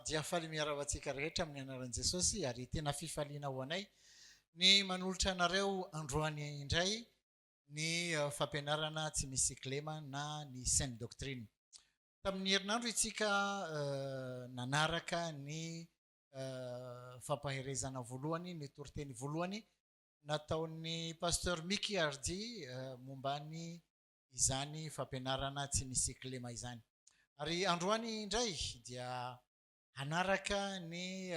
dia faly miarava antsika rehetra amin'ny anaran'i Jesosy ary tena fifaliana ho anay ny manolotra anareo androany indray ny fampianarana tsy misy klema na ny sainte doctrine. Tamin'ny herinandro itsika nanaraka ny fampaherezana voalohany ny toriteny voalohany nataon'ny pasteur Micky Ardy mombany izany fampianarana tsy misy klema izany. Ary androany indray dia hanaraka ny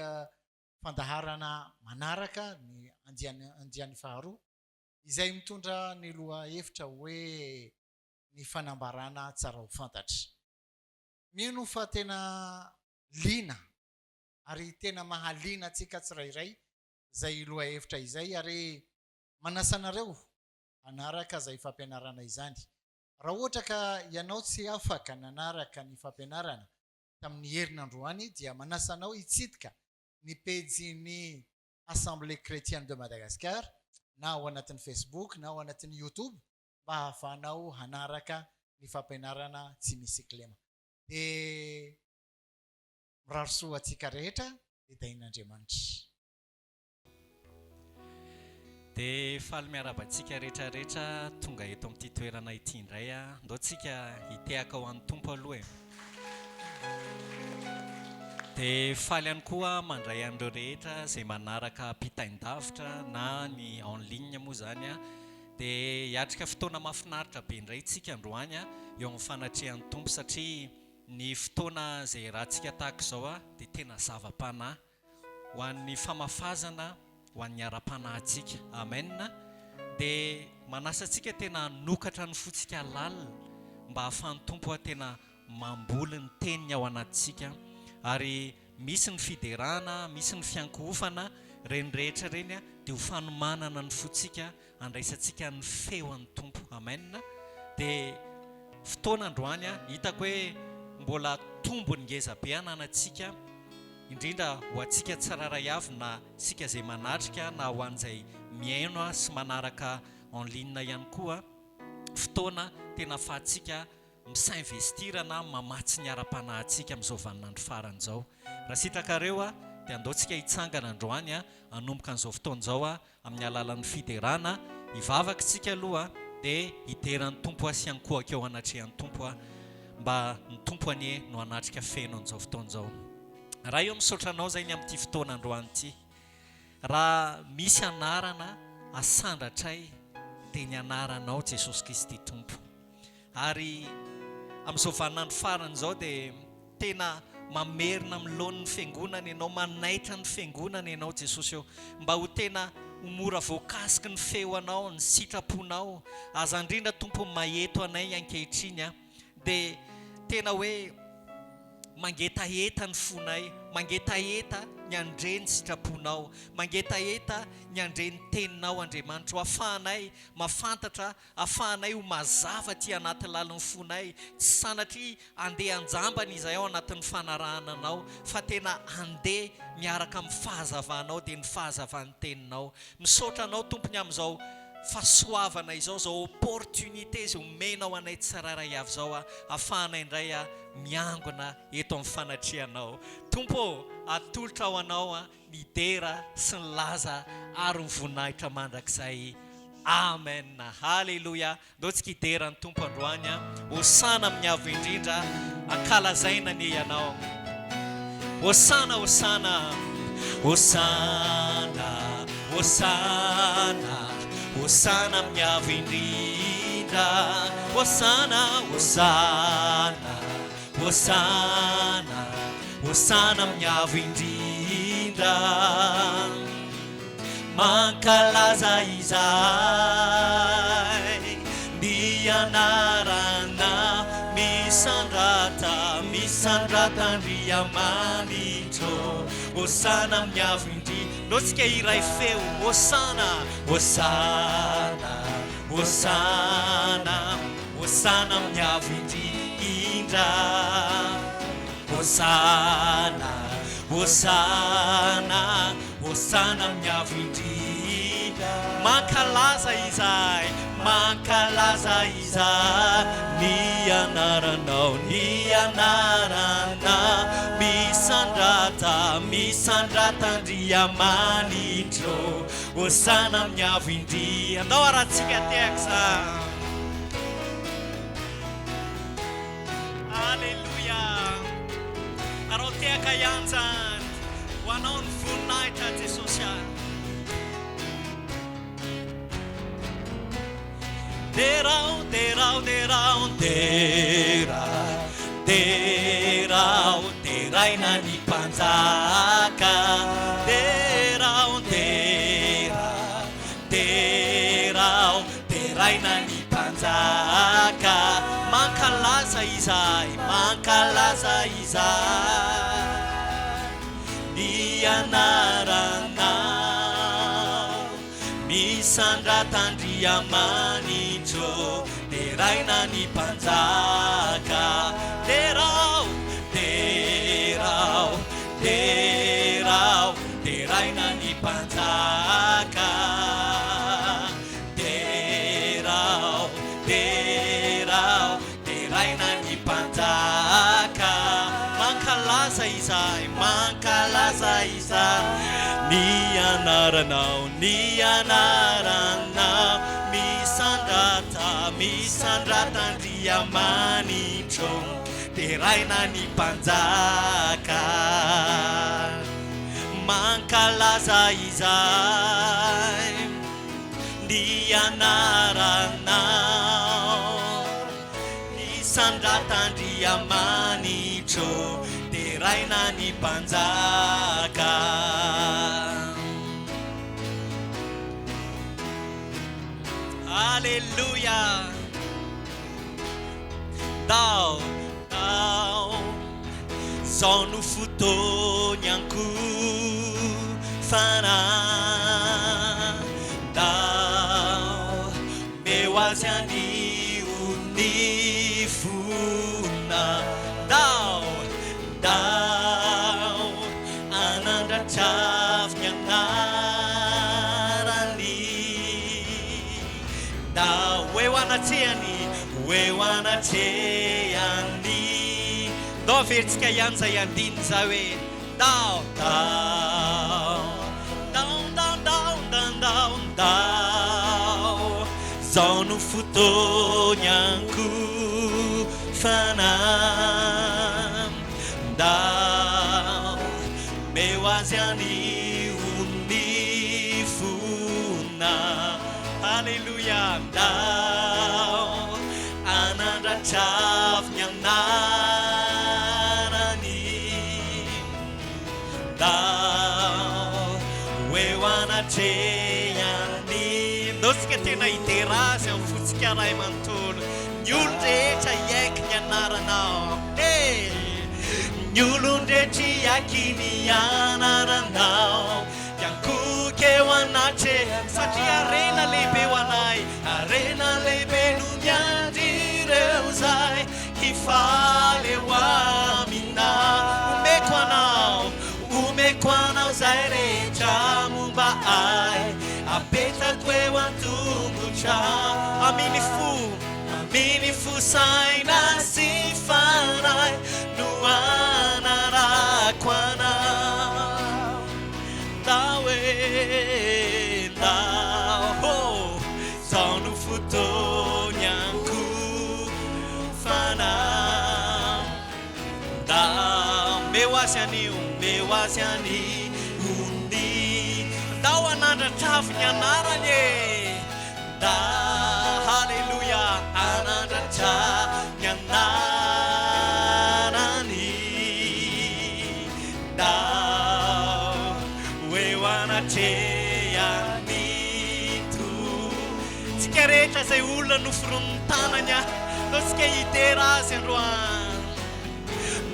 fandaharana manaraka ny andiany faharoa izay mitondra ny loha hevitra hoe ny fanambarana tsara ho fantatra. Mino fa tena lina ary tena mahaliana antsika tsirairay zay loha hevitra izay ary manasanareo hanaraka zay fampianarana izany. Raha ohatra ka ianao tsy afaka nanaraka ny fampianarana tamin'ny herinandroany dia manasanao hitsidika ny pejin'ny Assemblée chrétienne de Madagascar na ao anatin'ny Facebook na ao anatin'ny YouTube mba hahafahanao hanaraka ny fampianarana tsy misy klema. Dia mirary soa antsika rehetra idain'Andriamanitra. Dia faly miarabantsika rehetrarehetra tonga eto amin'ity toerana ity indray ndao tsika hitehaka ho an'ny Tompo aloha. Dia faly ihany koa mandray an'ireo rehetra izay manaraka mpitaindavitra na ny en ligne moa zany dia hiatrika fotoana mahafinaritra be indray tsika androany eo amin'ny fanatrehan'ny Tompo satria ny fotoana izay rahantsika tahaka izao dia tena zava-panahy ho an'ny famafazana ho an'ny ara-panahintsika. Amen. Dia manasa antsika tena hanokatra ny fotsika lalina mba hahafahan'ny Tompo tena mamboly ny teniny ao anatintsika ary misy ny fiderana, misy ny fiankohofana reny rehetra reny dia ho fanomanana ny fotsika andraisantsika ny feon'ny Tompo. Amen. Dia fotoana androany hitako hoe mbola tombony ngeza be ananantsika indrindra ho antsika tsiraray avy na sika izay manatrika na ho an'izay miaino sy manaraka en ligne ihany koa. Fotoana tena ahafahantsika misainvestira na mamatsy ny ara-panahintsika amin'izao vaninandro farany izao. Raha sitrakareo dia andaontsika hitsangana androany hanomboka an'izao fotoana izao amin'ny alalan'ny fiderana hivavaka tsika aloha dia hideran'ny Tompo sy hankohaka eo anatrehan'ny Tompo mba ny Tompo anie no hanatrika feno an'izao fotoana izao. Raha eo misotranao zay ny amin'ity fotoana androany ity, raha misy anarana asandratray dia ny anaranao Jesosy Kristy Tompo. Ary amin'izao vaninandro farany izao dia tena mamerina milon'ny fiangonana ianao, manaitra ny fiangonana ianao Jesosy eo mba ho tena ho mora voakasiky ny feo anao, ny sitraponao. Aza indrindra Tompo maheto anay ankehitriny dia tena hoe mangetaheta ny fonay, mangetaheta ny andre ny sitraponao, mangetaheta ny andre ny teninao Andriamanitra ho afahanay mafantatra, afahanay ho mazava ty anaty lalin'ny fonay, tsy sanatria andeha anjambana izay ao anatin'ny fanarahananao fa tena andeha miaraka amin'ny fahazavanao dia ny fahazavan'ny teninao. Misaotra anao Tompony amin'izao fahasoavana izao, zao opportunité izay omenao anay tsiraray avy izao ahafahanay indray miangona eto amin'ny fanatrehanao. Tompo atolotra ao anao ny dera sy ny laza ary ny voninahitra mandrakizay. Amen. Halleluja. Ndao-tsika hideran'ny Tompo androany hosana amin'ny avo indrindra ankalazaina ny ianao. Hosana, hosana, hosana, hosana, hosana amin'ny avo indrindra. Hosana, hosana, hosana, hosana amin'ny avo indrindra. Mankalaza izay ny anarana misandrata, misandratandriamanitro. Hosana amin'ny avo indrindra. Ndao-tsika iray feo. Hosana, hosana, hosana, hosana amin'ny avo indrindra. Hosana, hosana, hosana amin'ny avo indrindra. Mankalaza izay, mankalaza izay ny anaranao, ny anarana misandratandriamanitro. misandrata misandratan-driamanitro hosana miavo indri andao arahantsika tiako za Alleluia arao tiaka ihany zany ho anao ny voninahitra Jesosy any derao derao derao derao deraina ny mpanjaka derao derao deraina ny mpanjaka mankalaza izay ny anaranao misandratan-driamanitro deraina ny mpanjaka derao derao derao deraina ny mpanjaka derao derao deraina ny mpanjaka mankalaza izay ny anaranao misandratan-driamanitro deraina ny mpanjaka mankalaza izay ny anaranao misandratan-driamanitro deraina ny mpanjaka Alleluia dao zao no fotoanyanko fana dao meo azy anio ny fona dao anandratravy ny anarany dao eo anatrehany dao veritsika ihany zay andiny za hoe dao zao no fotoanyanko fana dao meo azy anio ny fona Alleluia dao anandratravy ny anarany dao eo anatrehany ndosika tena iterazy amin'ny fotsika ray manontolo ny olon-drehetra iaiky ny anaranao ny olon-drehetra iaiky ny anaranao iankokeo anatre satria arena lehibe ho anay arena lehibe no miandrireo zay hifaly eo amina omeko anao zay rehetra momba ay apetako eo an-tongotra aminy fo saina sy fanay no anarako anao dao zao no fotoanyanko fana dao meo azy anio ny dao anandratravy ny anarany da Alleluia anandratra ny anarany dao eo anatrehany tsika rehetra zay olona noforon'ny tanany tsika iterazy androany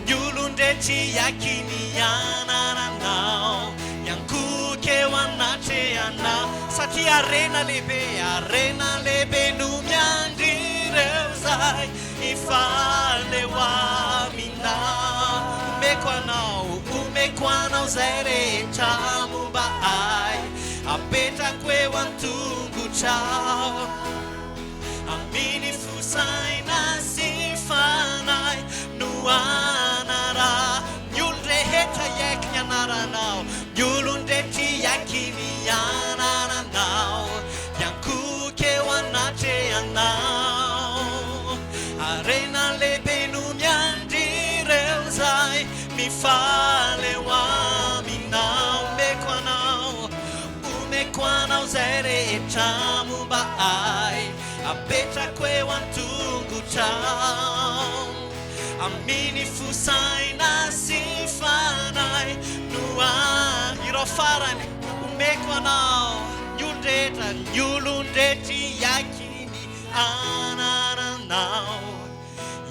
ny olon-drehetra iaky ny anaranao iankokeo anatrehanao satria arena lehibe no miandrireo zay ifaly eo aminao omeko anao zay rehetra momba ay apetrako eo an-tongotrao aminy fosaina sy fanay no anara ny olon-drehetra iaiky arena lehibe no miandrireo zay mifaly eo aminao omeko anao zay rehetra momba ay apetrako eo an-tongotrao aminy fosaina sy fanay no irao farany omeko anao ny olon-dretry iakiny anaranao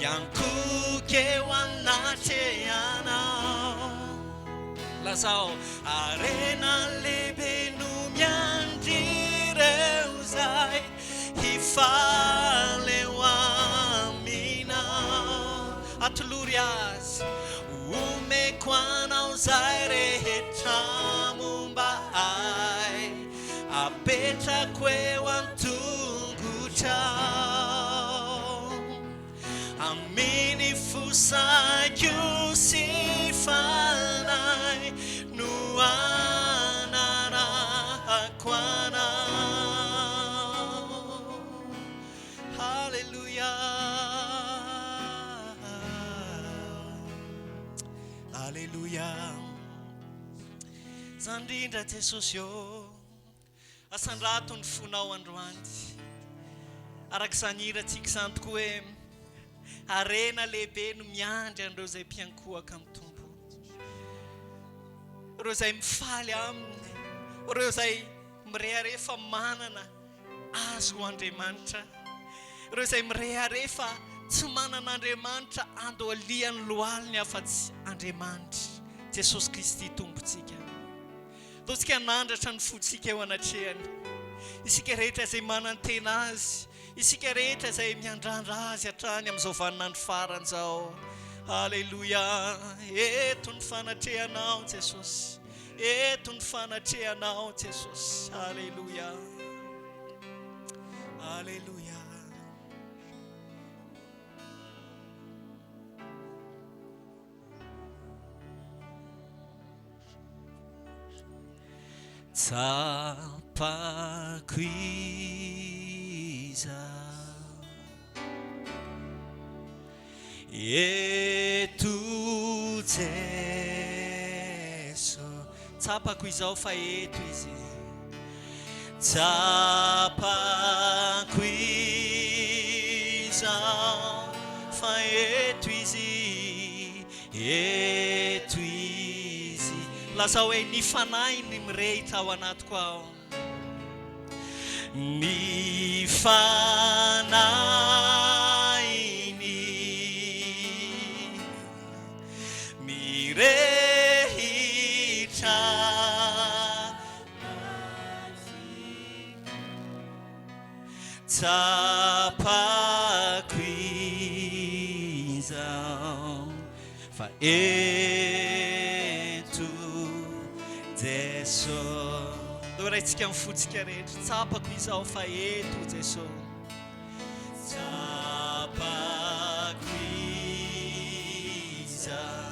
iankokeo anatreanao lazao arena lehibe no miandrireo zay hifaly eo aminao atolory azy omeko anao zay rehetra momba ay apetrako eo an-tongotrao aminy fosaiko sy fanay no anarako anao halleluja halleluja zandrindra Jesosy io asandrato ny fonao androany arak'izany iratsika izany tokoa hoe arena lehibe no miandry andreo zay mpiankohaka amin'ny tompo ireo zay mifaly aminy ireo zay mireharefa manana azo ho Andriamanitra ireo zay mireharefa tsy manan'Andriamanitra andohalian'ny lohaliny afa-tsy Andriamanitra Jesosy Kristy tompontsika totsika nandratra ny fotsika eo anatrehany isika rehetra zay manantena azy isika rehetra zay miandrandra azy hatrany amin'izao vaninandro farany zao halleluja eto ny fanatrehanao Jesosy eto ny fanatrehanao Jesosy halleluja halleluja tsapako izao eto Jeso tsapako izao fa eto izy tsapako izao fa eto izy eto izy lazao hoe ny fanahy ny mirehitra ao anatiko ao ny fanahiny mirehitra tsapako izao fa eto Jeso doraitsika mifotsika rehetra tsapako izao fa eto Jeso tsapako izao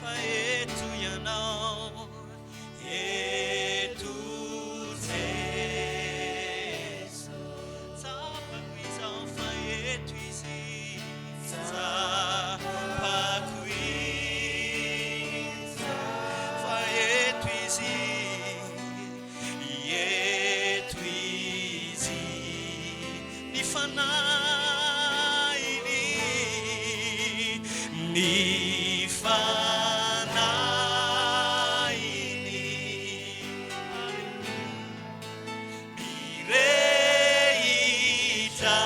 fa eto ianao eto Jeso tsapako izao fa eto izy tsapako izao fa eto izy eto izy ny fanahiny ny fanahiny mirehitra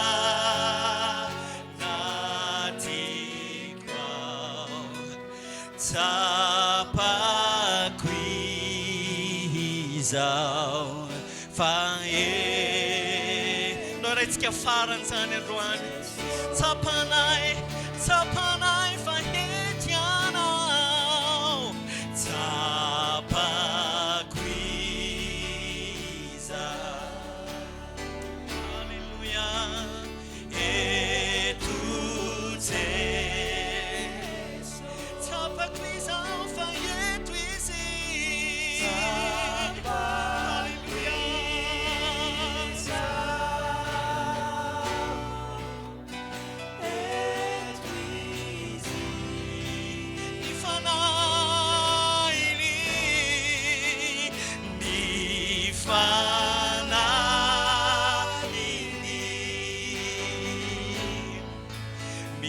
natiko ao tsapako izao fa noraitsika farany zany androany tsapanay fa ety anao tsapako izao halleluja eto Jesu tsapako izao fa eto izy halleluja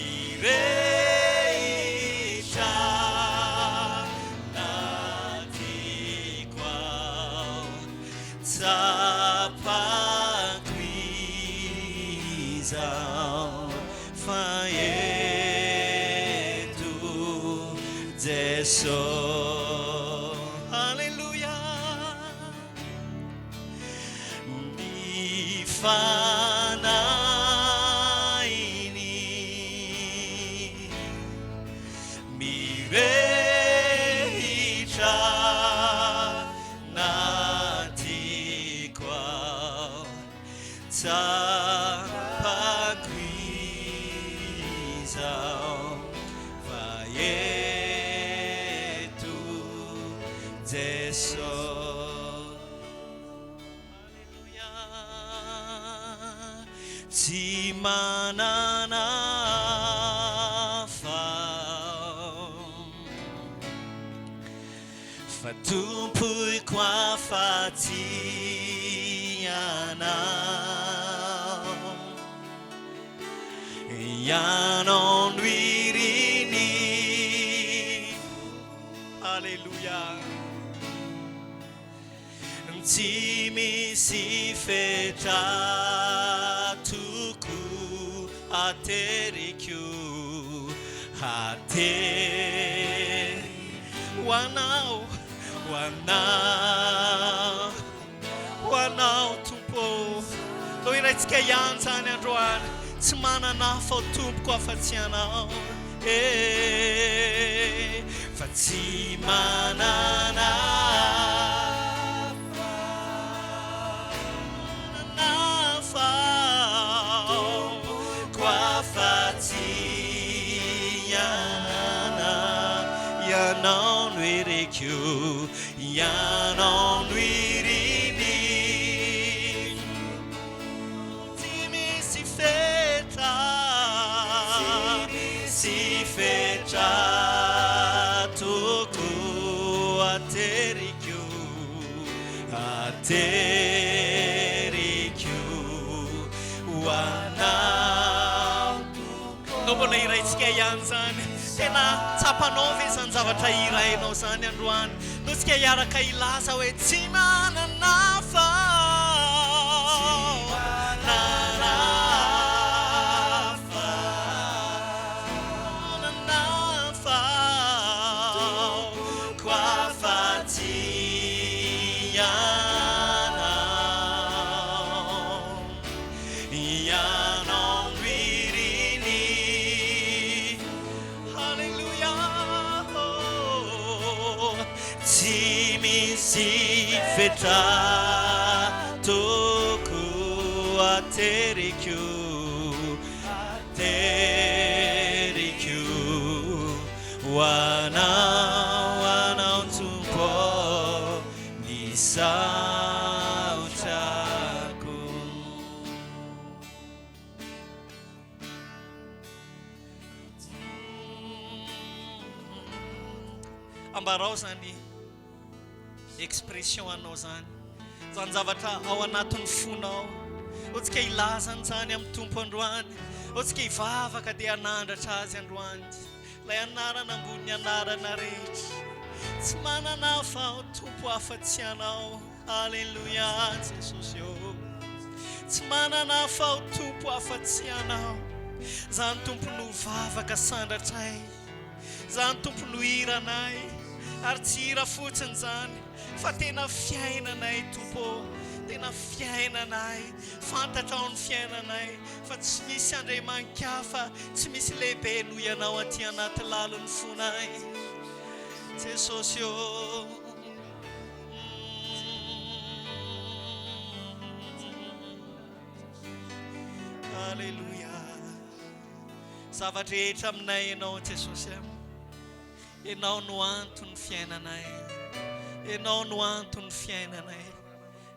mirehitra natiquao tsapako izao fa eto Jesosy. Halleluja. Mifanainy mirehitra natiquao tsapako izao fa eto Jesosy. Halleluja. Tsy manana fa tompoiko afa-tsy anao, ianao no iriny. Halleluja. Tsy misy fetra toko ateriko ho anao, ho anao Tompo. Lo iraitsika ihany zany androany, tsy manana hafa ho tompoko afa-tsy anao, fa tsy manana hafa ko afa-tsy ianao no iriko, ianao no iriny. Tsy misy fetra toko ateriko ho anao. No mbola iraitsika ihany zany, tena tsapanao ve zany zavatra irainao zany androany. No tsika hiaraka ilaza hoe tsy manana hafa, ko afa-tsy ianao no iriny. Halleluja. Tsy misy fetra toko ateriko ho anao Tompo ny saotrako. Ambarao zany expression anao zany zavatra ao anatin'ny fonao, otsika ilazany zany amin'ny Tompo androany, otsika ivavaka dia hanandratra azy androany, lay anarana ambony anarana rehetra. Tsy manana hafa ho Tompo afa-tsy anao. Halleluja Jesosy. Tsy manana hafa ho Tompo afa-tsy anao. Zany Tompo no vavaka sandratray, zany Tompo no hiranay, ary tsy hira fotsiny zany fa tena fiainanay Tompo, tena fiainanay, fantatra ao ny fiainanay fa tsy misy andriaman-kafa, tsy misy lehibe noho ianao aty anaty lalon'ny fonay Jesosy. Halleluja. Zavatra rehetra aminay ianao Jesosy, ianao no antony fiainanay, ianao no antony fiainanay,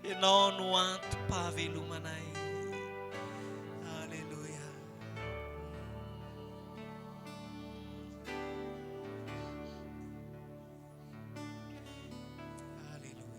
ianao no antom-pahavelomanay. Halleluja. Halleluja.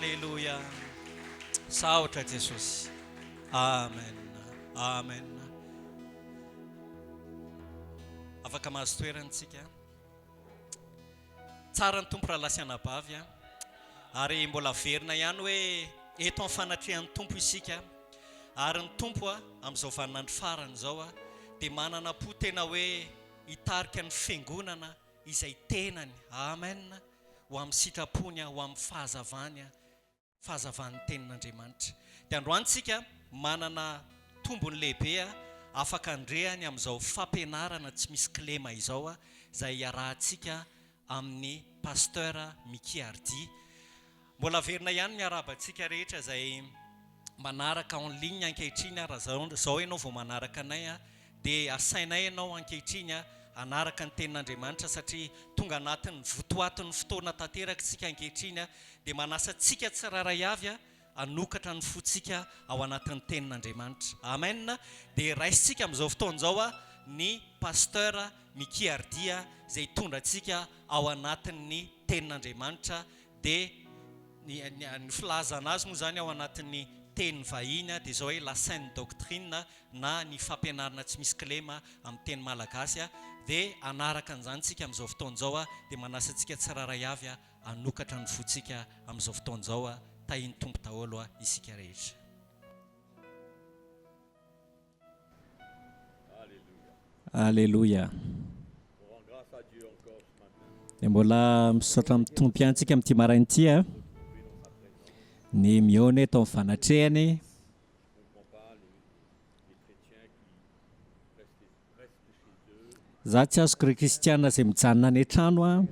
Alleluia. Saotra Jesosy. Amen. Amen. Afaka mahazo toerantsika. Tsara ny tompo raha lasiana bavy ary mbola verina ihany hoe eto amin'ny fanatrehan'ny tompo isika. Ary ny tompo amin'izao vaninandro farany izao dia manana po tena hoe hitarika ny fiangonana izay tenany. Amen. Ho amin'ny sitrapony, ho amin'ny fahazavan'ny tenin'Andriamanitra. Dia androantsika manana tombony lehibe afaka andrehany amin'izao fampianarana tsy misy klema izao izay iarahantsika amin'ny pasteur Miky Ardy. Mbola verina ihany miarabantsika rehetra izay manaraka en ligne ankehitriny. Raha zao ianao vao manaraka anay dia asainay ianao ankehitriny anaraka ny tenin'Andriamanitra, satria tonga anatin'ny votoatin'ny fotoana tanteraka tsika ankehitriny dia manasa tsika tsiraray avy anokatra ny fotsika ao anatin'ny tenin'Andriamanitra. Amen. Dia raisitsika amin'izao fotoan'izao ny pasteur Miky Ardy izay tondra antsika ao anatin'ny tenin'Andriamanitra. Dia ny filazana azy moa zany ao anatin'ny teny vahiny dia izao hoe la sainte doctrine na ny fampianarana tsy misy kilema amin'ny teny malagasy. Dia anaraka an'izany tsika amin'izao fotoan'izao dia manasa tsika tsiraray avy anokatra ny fotsika amin'izao fotoan'izao. Tahiny tompo daholo isika rehetra. Alléluia. Dia mbola misaotra amin'ny tompo ihany tsika amin'ity marain'ity ny mihaona tao amin'ny fanatrehany. Za tsy azoko kristiana izay mijanona any an-trano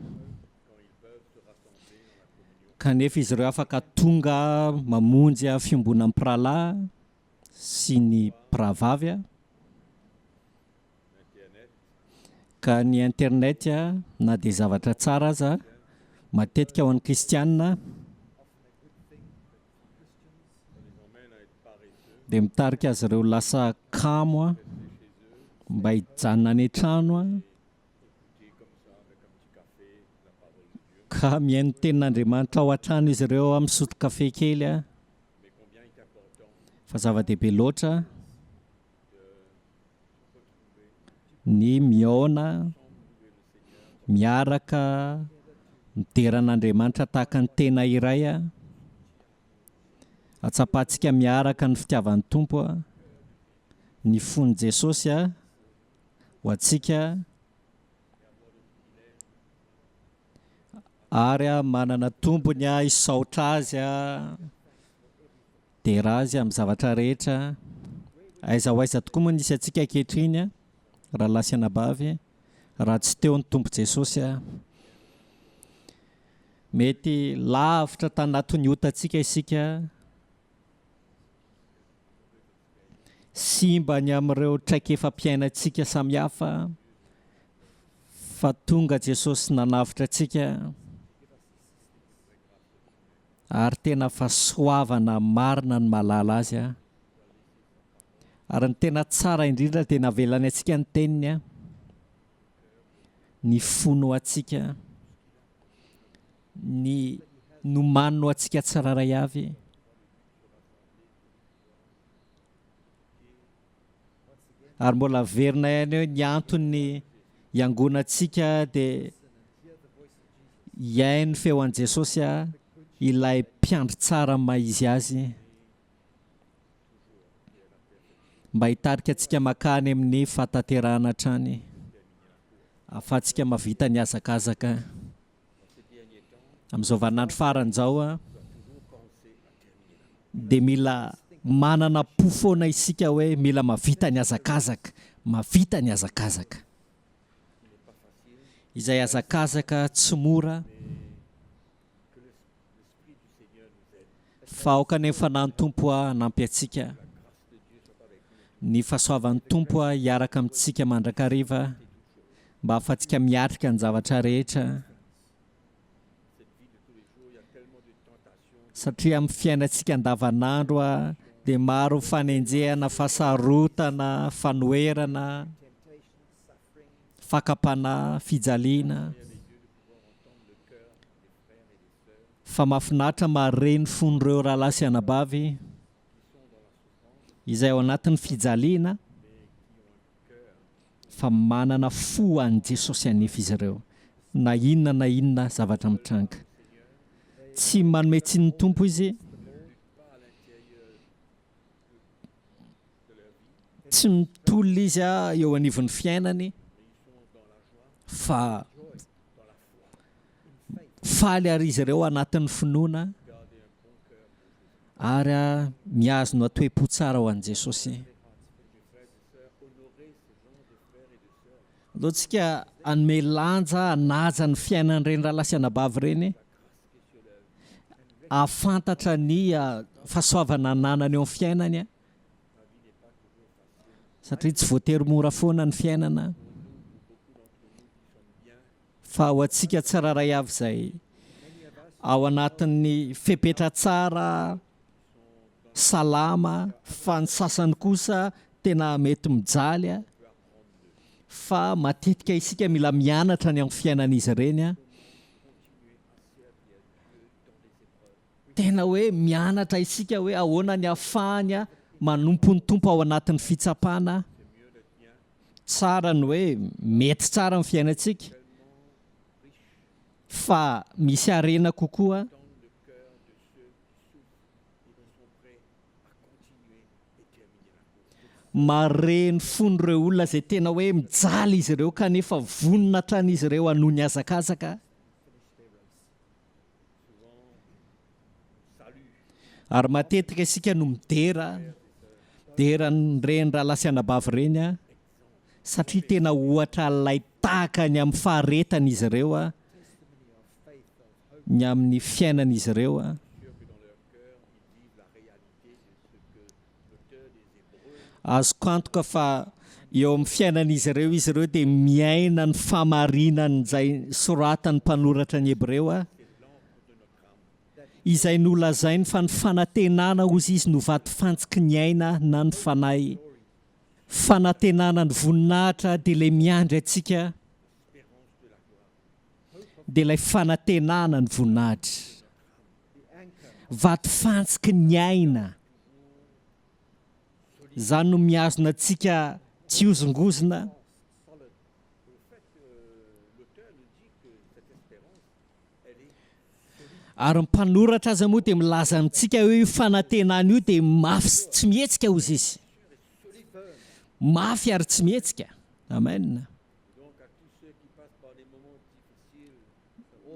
kanefa izy ireo afaka tonga mamonjy fiombonan'ny prala sy ny pravavy ka ny internet na dia zavatra tsara aza matetika ho an'ny kristiana dia mitarika azy ireo lasa kamo mba hijanona any an-trano ka mihaino tenin'Andriamanitra ao an-trano izy ireo misotro kafe kely fa zava-dehibe loatra ny mihaona miaraka mideran'Andriamanitra tahaka ny tena iray atsapahantsika miaraka ny fitiavan'ny tompo ny fon'i Jesosy ho antsika ary manana tombony isaotra azy dia raha azy amin'ny zavatra rehetra aiza ho aiza tokoa moa nisy antsika ankehitriny raha lasy anabavy raha tsy teo ny tompo Jesosy mety lavitra tanatin'ny hotantsika isika simba ny amin'ireo traikefa-piainantsika samihafa fa tonga Jesosy nanavitra antsika ary tena fahasoavana marina ny malala azy ary ny tena tsara indrindra dia navelany antsika ny teniny ny fono antsika ny nomanino antsika tsiraray avy ary mbola verina ihany hoe ny antony iangonantsika dia hiaino feo an'i Jesosy ilay mpiandry tsara maizy azy mba hitarika antsika makany amin'ny fahatanterahana hatrany ahafahantsika mavita ny hazakazaka amin'izao vaninandro faran'izao dia mila manana po foana isika hoe mila mavita ny hazakazaka, mavita ny hazakazaka. Izay hazakazaka tsy mora fa aoka ny fanan'ny tompo hanampy antsika. Ny fahasoavan'ny tompo hiaraka amintsika mandrakariva mba ahafahantsika miatrika ny zavatra rehetra. Satria amin'ny fiainantsika andavanandro dia maro fanenjehana, fahasarotana, fanoherana, fakapana, fijaliana. Fa mahafinaritra mareny fon'ireo rahalahy sy anabavy izay ao anatin'ny fijaliana fa manana fo an'i Jesosy anefa izy ireo na inona zavatra mitranga. Tsy manome tsiny ny tompo izy, tsy mitolona izy eo anivon'ny fiainany, fa faly ary izy ireo anatin'ny finoana ary miazona toe-po tsara ho an'i Jesosy. loatsika anome lanja anaja ny fiainan'ireny raha lasy anabavy ireny afantatra ny fahasoavana nanany eo amin'ny fiainany a satria tsy voatery mora foana ny fiainana fa ho antsika tsiraray avy izay ao anatin'ny fepetra tsara salama fa ny sasany kosa tena mety mijaly a fa matetika isika mila mianatra ny amin'ny fiainan'izy ireny a tena hoe mianatra isika hoe ahoana ny ahafahany a manompo ny tompo ao anatin'ny fitsapana tsara ny hoe mety tsara ny fiainantsika fa misy arena kokoa mare ny fon'ireo olona izay tena hoe mijaly izy ireo kanefa vonona hatran'izy ireo hanohy ny azakazaka ary matetika isika no midera nyreny raha lasy anabavy ireny a satria tena ohatra ilay tahaka ny amin'ny faharetan'izy ireo a ny amin'ny fiainan'izy ireo a azoko antoka fa eo amin'ny fiainan'izy ireo izy ireo dia miaina ny famarinany izay soratan'ny mpanoratra ny Hebreo a izay nolazainy fa ny fanantenana ozy izy no vaty fantsiky ny aina na ny fanahy fanantenana ny voninahitra dia ilay miandry atsika dia ilay fanantenana ny voninahitra vaty fantsiky ny aina izany no miazona atsika tsy ozongozona ary ny mpanoratra aza moa dia milaza amintsika hoe io fanantenana io dia mafy sy tsy mihetsika ozy izy mafy ary tsy mihetsika amen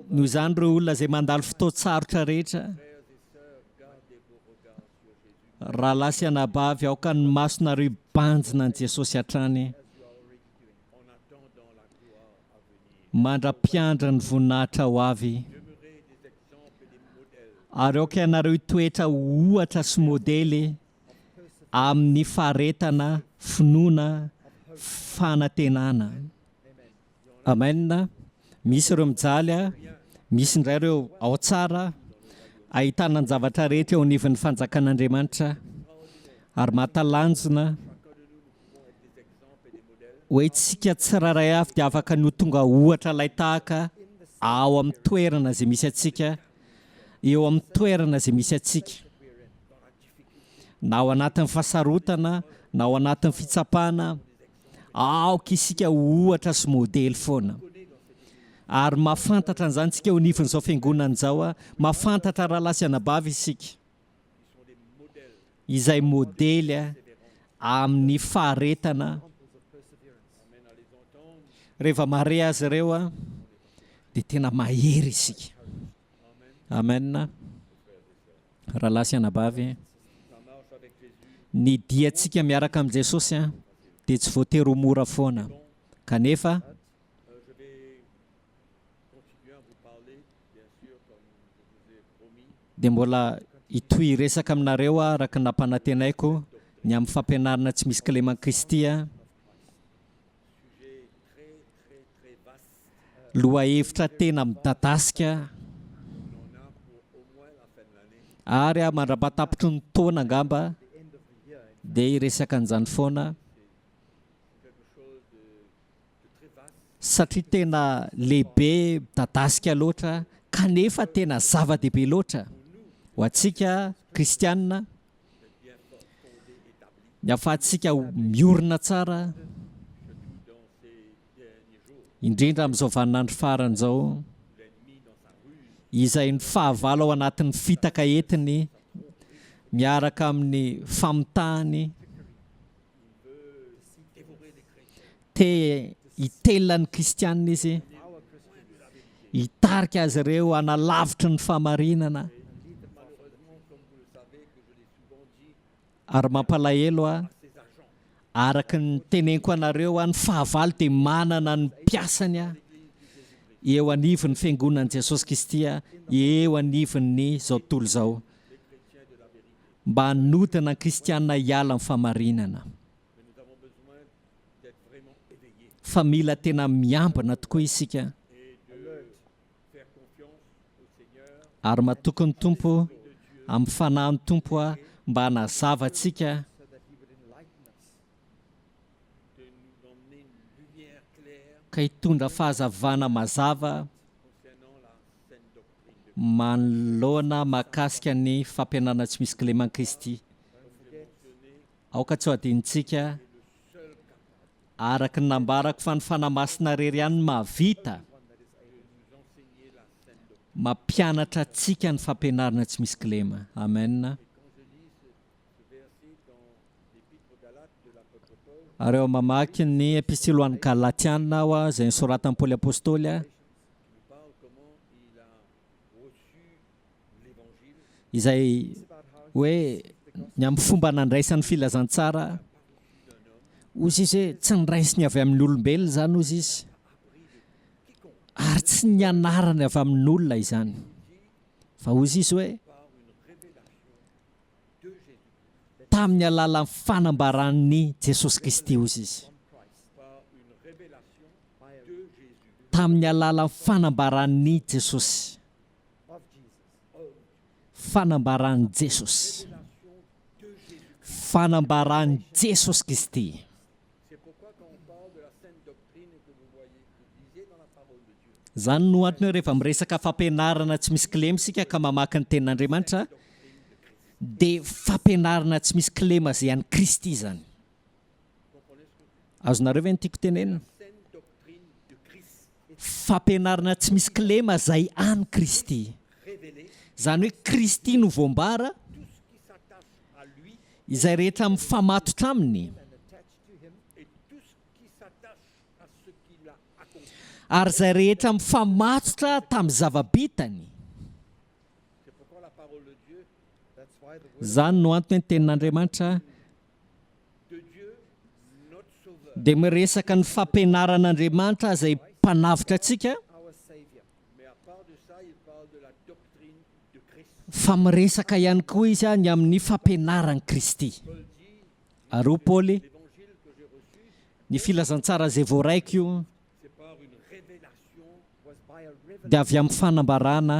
noho izany ireo olona izay mandalo fotoan-tsarotra rehetra raha lasy anabavy aoka ny masonareo banjina an' Jesosy hatrany mandra-piandra ny voninahitra ho avy ary aoka ianareo toetra ohatra sy modely amin'ny faharetana finoana fanantenana amen misy ireo mijaly a misy indray ireo ao tsara ahitana ny zavatra rehetra eo anivon'ny fanjakan'Andriamanitra ary mahatalanjona hoe tsika tsiraray avy dia afaka ny ho tonga ohatra ilay tahaka ao amin'ny toerana izay misy atsika eo amin'ny toerana izay misy atsika na ao anatin'ny fahasarotana na ao anatin'ny fitsapana aoka isika ohatra sy modely foana ary mahafantatra an'izany tsika eo anivon'izao fiangonana izao a mahafantatra raha lasy anabavy isika izay modely a amin'ny faharetana rehefa mare azy ireo a dia tena mahery isika amen raha lasy anabavy ny diantsika miaraka amin'i Jesosy a dia tsy voatery ho mora foana kanefa dia mbola hitohy resaka aminareo a araka ny nampanantenaiko ny amin'ny fampianarana tsy misy Clément Christy a lohahevitra tena midadasika ary a mandra-patapitry ny taona angamba dia hiresaka an'izany foana satria tena lehibe midadasika loatra kanefa tena zava-dehibe loatra ho antsika kristianina ny ahafahantsika miorina tsara indrindra amin'izao vaninandro farany izao izay ny fahavalo ao anatin'ny fitaka entiny miaraka amin'ny famotahany te hitelona ny kristianina izy hitarika azy ireo hanalavitry ny fahamarinana ary mampalahelo a araka ny teneniko anareo ny fahavalo dia manana ny mpiasany a eo anivon'ny fiangonan'i Jesosy Kristy eo anivon'ny zao tontolo zao mba hanodina ny kristianina hiala amin'ny famarinana fa mila tena miambina tokoa isika ary matoky ny tompo amin'ny fanahin'ny tompo mba hanazava antsika ka hitondra fahazavana mazava manoloana mahakasika ny fampianarana tsy misy Clément Kristy. Aoka tsy ho adinitsika araka ny nambarako fa ny fanamasina rery ihany mahavita mampianatra antsika ny fampianarana tsy misy Clément. Amen. Ary eo mamaky ny epistily ho an'ny Galatiana aho izay nisoratan'i Paoly apôstôly izay hoe ny amin'ny fomba nandraisan'ny filazantsara ozy izy hoe tsy niraisiny avy amin'ny olombelona izany ozy izy ary tsy nianarany avy amin'ny olona izany fa ozy izy hoe tamin'ny alalan'ny fanambaran'ny Jesosy Kristy ozy izy tamin'ny alalan'ny fanambaran'ny Jesosy fanambaran'ny Jesosy fanambaran'ny Jesosy Kristy. Zany no antony rehefa miresaka fampianarana tsy misy Clément sika ka mamaky ny tenin'Andriamanitra dia fampianarana tsy misy Clément izay an'i Kristy zany. Azonareo ve ny tiako tenenina? Fampianarana tsy misy Clément izay an'i Kristy. Zany hoe Kristy no voambara izay rehetra mifamatotra aminy ary izay rehetra mifamatotra tamin'ny zava-bitany. Zany no antony ny tenin'Andriamanitra dia miresaka ny fampianaran'Andriamanitra izay mpanavitra antsika fa miresaka ihany koa izy ny amin'ny fampianaran'i Kristy. Ary Paoly ny filazantsara izay voaraiko io dia avy amin'ny fanambarana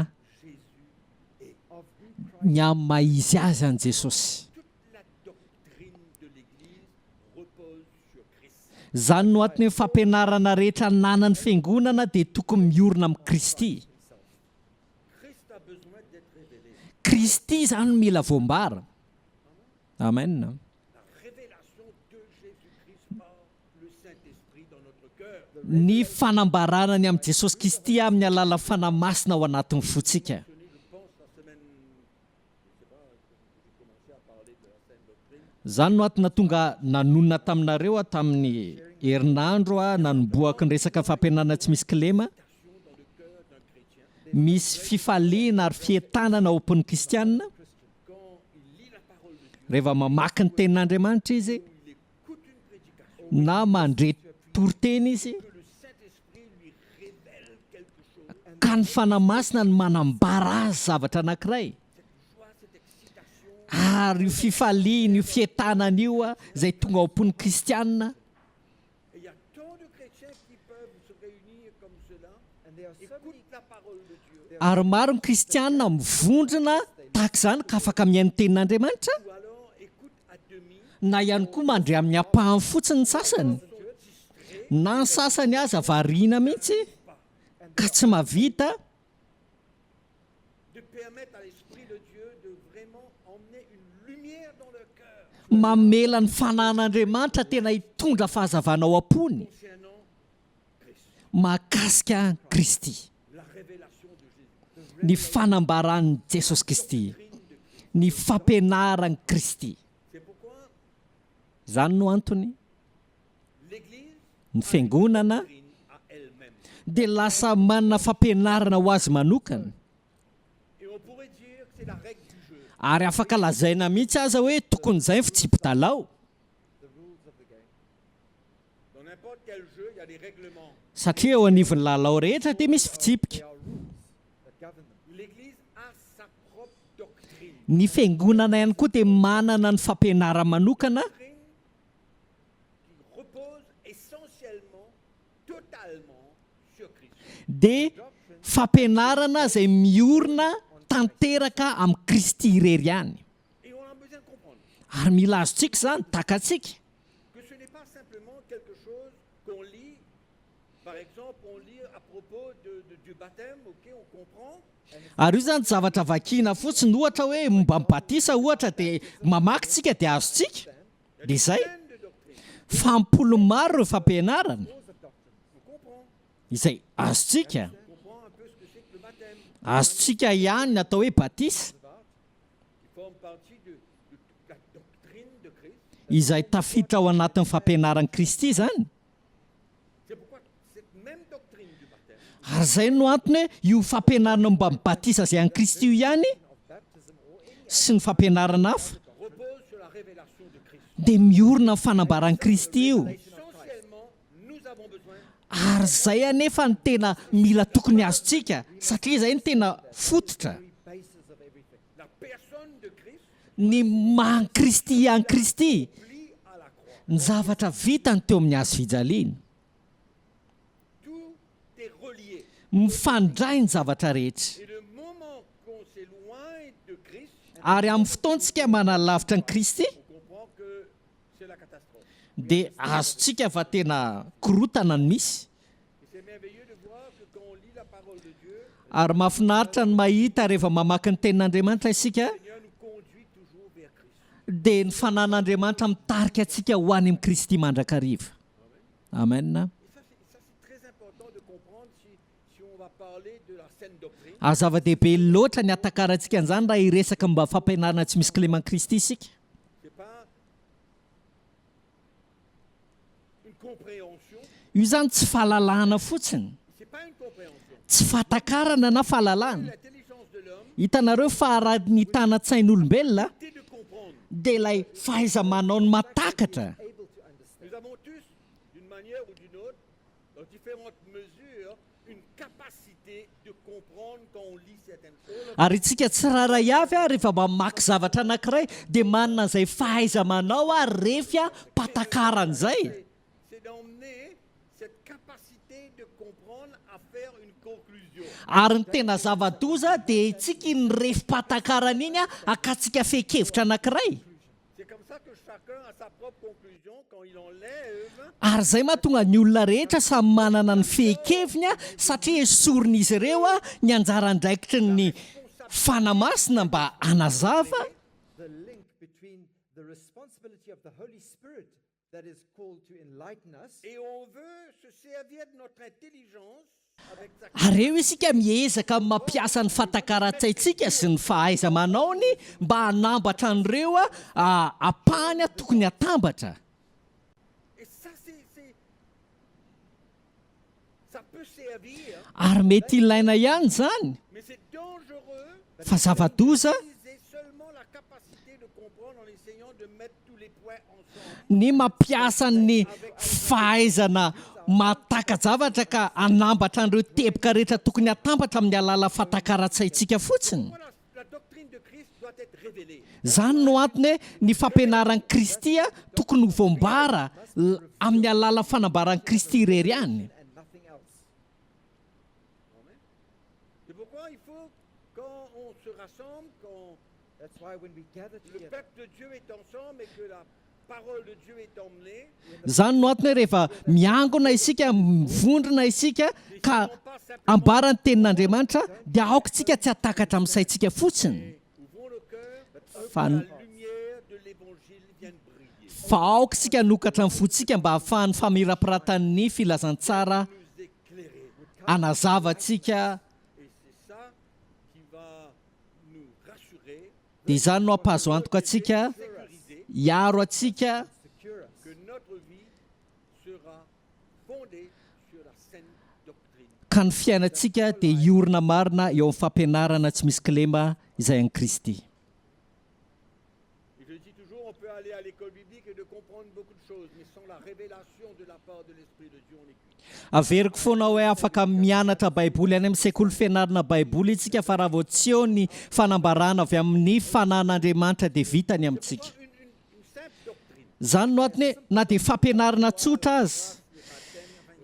ny amin'ny maha-izy azy an'i Jesosy. Zany no antony ny fampianarana rehetra nanan'ny fiangonana dia tokony miorina amin'ny Kristy. Kristy zany mila voambara. Amen. Ny fanambarana ny amin'ny Jesosy Kristy amin'ny alala fanamasina ao anatin'ny fotsika. Zany no antony tonga nanonona taminareo tamin'ny herinandro nanomboako ny resaka fampianarana tsy misy Clément. Misy fifaliana ary fientanana ao am-pon'ny kristianina rehefa mamaky ny tenin'Andriamanitra izy na mandre toriteny izy ka ny fanamasina ny manambara azy zavatra anankiray ary io fifaliana io fientanana io izay tonga ao am-pon'ny kristianina ary maro ny kristianina mivondrona tahaka izany ka afaka mihaino tenin'Andriamanitra na ihany koa mandre amin'ny ampahany fotsiny ny sasany na ny sasany aza variana mihitsy ka tsy mahavita mamela ny fanan'Andriamanitra tena hitondra fahazavana ao am-pony mahakasika Kristy. Ny fanambaran'i Jesosy Kristy, ny fampianaran'i Kristy. Zany no antony ny fiangonana dia lasa manana fampianarana ho azy manokana ary afaka lazaina mihitsy aza hoe tokony izay ny fitsipi-dalao a des règlements. satria eo anivon'ny lalao rehetra dia misy fitsipika. There are rules that govern them. L'Église a sa propre doctrine. Ny fiangonana ihany koa dia manana ny fampianarana manokana Doctrine qui repose essentiellement, totalement sur Christ. dia fampianarana izay miorina tanteraka amin'ny Kristy irery ihany. Et on a besoin de comprendre Ary mila azontsika izany, takatsika. que ce n'est pas simplement quelque chose qu'on lit. Par exemple, on lit à propos du baptême, ok, on comprend. Ary io zany zavatra vakiana fotsiny, ohatra hoe mba mibatisa ohatra dia mamakytsika dia azontsika. Dia izay, Plein de doctrine. fampolo maro ireo fampianarana. On comprend. Izay azontsika. On comprend un peu ce que c'est que le baptême. Azontsika ihany natao hoe batisa. Qui forme partie de toute la doctrine de Christ. Izay tafiditra ao anatin'ny fampianaran'i Kristy zany. C'est pourquoi cette même doctrine du baptême Ary izay no antony hoe io fampianarana mba mibatisa izay an'i Kristy io ihany sy ny fampianarana hafa repose sur la révélation de Christ. dia miorina amin'ny fanambaran'i Kristy io. Essentiellement, nous avons besoin Ary izay anefa ny tena mila tokony azontsika satria izay ny tena fototra. Basis of everything. la personne de Christ Ny mahan-Kristy an Kristy, plie à la croix. ny zavatra vitany teo amin'ny hazo fijaliana. Tout est relié. Mifandray ny zavatra rehetra. Et le moment qu'on s'éloigne de Christ, Ary amin'ny fotoantsika manalavitra ny Kristy on comprend que c'est la catastrophe. dia azontsika fa tena korotana no misy. Et c'est merveilleux de voir que quand on lit la parole de Dieu, Ary mahafinaritra ny mahita rehefa mamaky ny tenin'Andriamanitra isika le Seigneur nous conduit toujours vers Christ. dia ny fanan'Andriamanitra mitarika antsika ho any amin'ny Kristy mandrakariva. Amen. Et ça, c'est très important de comprendre si on va parler de la saine doctrine. Zava-dehibe loatra ny atakarantsika an'izany raha hiresaka mba fampianarana tsy misy kileman'i Kristy isika. C'est pas une compréhension. Io zany tsy fahalalahana fotsiny, C'est pas une compréhension. tsy fahatakarana na fahalalahana. L'intelligence de l'homme, Hitanareo fa raha ny tana-tsain'olombelona c'est de comprendre. dia ilay fahaiza-manao ny matakatra. Able to understand. Nous avons tous, d'une manière ou d'une autre, dans différentes mesures, une capacité de comprendre quand on lit certaines choses. Ary itsika tsiraray avy rehefa mamaky zavatra anankiray dia manana izay fahaiza-manao refy patakaran'izay. C'est d'emmener cette capacité de comprendre à faire une conclusion. Ary ny tena zava-doza dia itsika ny refim-patakarana iny akatsika fekevitra anankiray. C'est comme ça que chacun a sa propre conclusion quand il enlève. Ary izay mahatonga ny olona rehetra samy manana ny fehikeviny satria esorin'izy ireo ny anjaran-draikitry ny fanamasina mba hanazava The link between the responsibility of the Holy Spirit that is called to enlighten us Et on veut se servir de notre intelligence avec sa ary eo isika miezaka amin'ny mampiasa ny fatakara-tsaintsika sy ny fahaiza-manaony mba hanambatra an'ireo apahany tokony hatambatra. Et ça, ça peut servir, Ary mety ilaina ihany zany mais c'est dangereux fa zava-doza d'utiliser seulement la capacité de comprendre en essayant de mettre tous les points ensemble. ny mampiasa ny fahaizana matakajavatra ka hanambatra an'ireo teboka rehetra tokony hatambatra amin'ny alala fatakara-tsaintsika fotsiny. Voilà, la doctrine de Christ doit être révélée. Zany no antony hoe ny fampianaran'i Kristy tokony ho voambara amin'ny alala fanambaran'i Kristy irery ihany. and nothing else. C'est pourquoi il faut, quand on se rassemble, quand That's why when we gather le together, peuple de Dieu est ensemble et que la parole de Dieu est emmenée, Zany no antony hoe rehefa miangona isika, mivondrona isika ka non pas simplement ambarany tenin'Andriamanitra dia aokatsika tsy hatakatra amin'ny saintsika fotsiny ouvrons le cœur, fa la lumière de l'évangile vienne briller, fa aokatsika hanokatra amin'ny fotsika mba hahafahan'ny famirapiratany filazantsara nous éclairer. hanazavatsika. Et c'est ça qui va nous rassurer, Dia izany no hampahazo antoka atsika, sécuriser hiaro atsika secure us. que notre vie sera fondée sur la saine doctrine. ka ny fiainantsika dia hiorina marina eo amin'ny fampianarana tsy misy kilema izay an'i Kristy. Et je dis toujours, on peut aller à l'école biblique et de comprendre apprendre beaucoup de choses, mais sans la révélation de la part de l'Esprit de Dieu, on est cuit. averiko foana hoe afaka mianatra baiboly any amin'ny sekoly fianarana baiboly itsika fa raha vao tsy eo ny fanambarana avy amin'ny fanan'andriamanitra dia vitany amintsika Une simple doctrine. zany no atiny hoe na dia fampianarana tsotra azy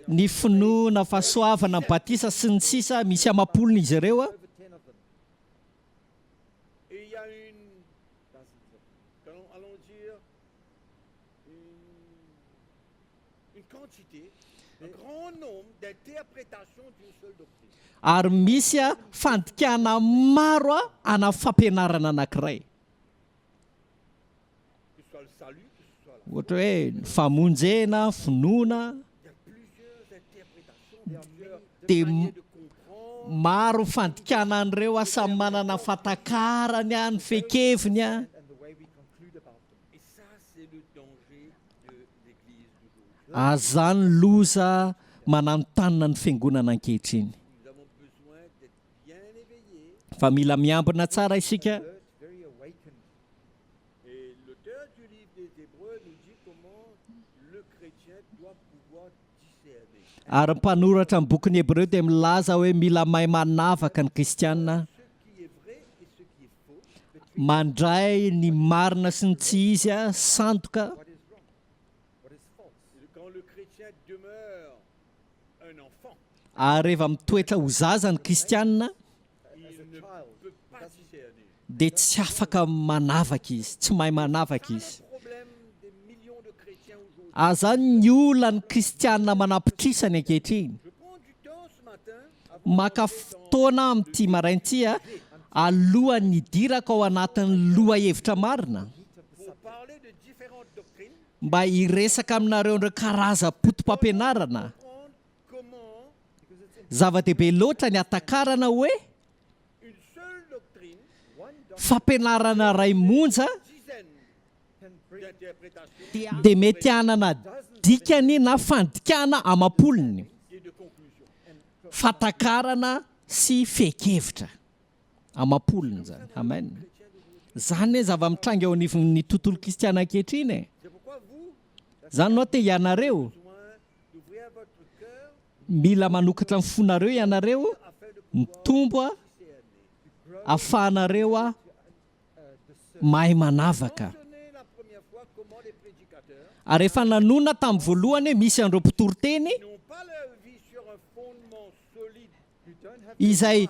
ny finoana fahasoavana batisa sy ny sisa misy amapolony izy ireo a Over 10 of them. Et il y a allons dire, une quantité, un grand nombre d'interprétations d'une seule doctrine. ary misy a fandikana maro a ana fampianarana anankiray Que ce soit le salut, que ce soit la... ohatra hoe famonjena finoana Il y a plusieurs interprétations, plusieurs dia manières de comprendre. maro fandikana an'ireo a samy manana fatakarany a ny fekeviny a And the way we conclude about them. Et ça, c'est le danger de l'Église d'aujourd'hui. azany loza mananotanina ny fiangonana ankehitriny Nous avons besoin d'être bien éveillés. fa mila miambina tsara isika Alert, very awakened. Et l'auteur du livre des Hébreux nous dit comment le chrétien doit pouvoir discerner ary mpanoratra amin'ny bokyny hebreo dia milaza hoe mila mahay manavaka ny kristianina ce qui est vrai et ce qui est faux. mandray ny marina sy ny tsy izy a sandoka What is wrong? What is false? Quand le chrétien demeure un enfant, ary rehefa mitoetra ho zaza ny kristianina il As a ne child, peut pas discerner. dia tsy afaka manavaka izy tsy mahay manavaka izy Le problème des millions de chrétiens aujourd'hui. azany ny olany kristianina manapitrisany ankehitriny Je prends du temps ce matin maka fotoana amin'ity maraintsy a alohan'ny idiraka ao anatin'ny loha hevitra marina pour parler de différentes doctrines, mba hiresaka aminareo ndreo karaza poto-pampianarana comprendre comment zava-dehibe loatra ny atakarana hoe une seule doctrine, one doctrine fampianarana ray monja dizaines can bring d'interprétations dia mety anana dikany na fandikana amapolony et de conclusions. fatakarana sy fekevitra amapolony zany amen zany hoe zava-mitranga eo anivon'ny tontolo kristiana ankehitriny e C'est pourquoi vous, zany no te ianareo besoin d'ouvrir votre cœur mila manokatra ny fonareo ianareo afin de mitombo a discerner. ahafahanareo a mahay manavaka Mentionné la première fois comment les prédicateurs ary efa nanona tamin'ny voalohany hoe misy an'ireo mpitory-teny n'ont pas leur vie sur un fondement solide. you don't have izay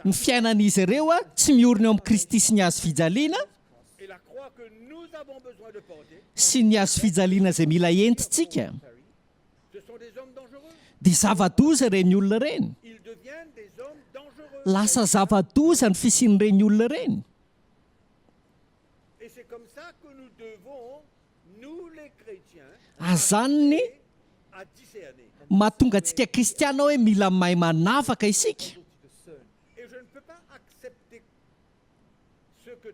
ny fiainan'izy ireo a tsy miorina eo amin'ny kristy sy ny azo fijaliana Et la croix que nous avons besoin de porter, sy ny azo fijaliana izay mila entitsika ce sont des hommes dangereux. dia zava-doza ireny olona ireny Ils deviennent des hommes dangereux. lasa zava-doza ny fisian'ireny olona ireny Et c'est comme ça que nous devons, nous les chrétiens, azany à discerner. mahatonga antsika kristiana hoe mila mahay manavaka isika to discern. Et je ne peux pas accepter ce que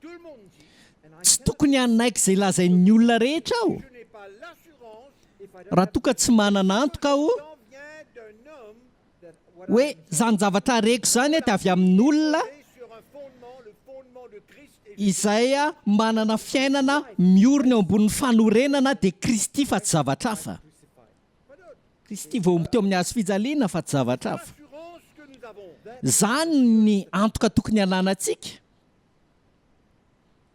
tout le monde dit. And I tsy cannot, tokony hanaiky izay lazain'ny olona rehetra aho Je n'ai pas l'assurance if I don't raha have toka tsy manana antoka aho quand vient d'un homme that what hoe I'm zany zavatra reko zany dia avy amin'olona fondé sur un fondement, le fondement de Christ et izay a manana fiainana miorina eo ambonin'ny fanorenana dia kristy fa tsy zavatra hafa crucified. pas d'autre. kristy vao teo amin'ny hazo fijaliana fa tsy zavatra hafa L'assurance que nous avons. zany ny antoka tokony hananantsika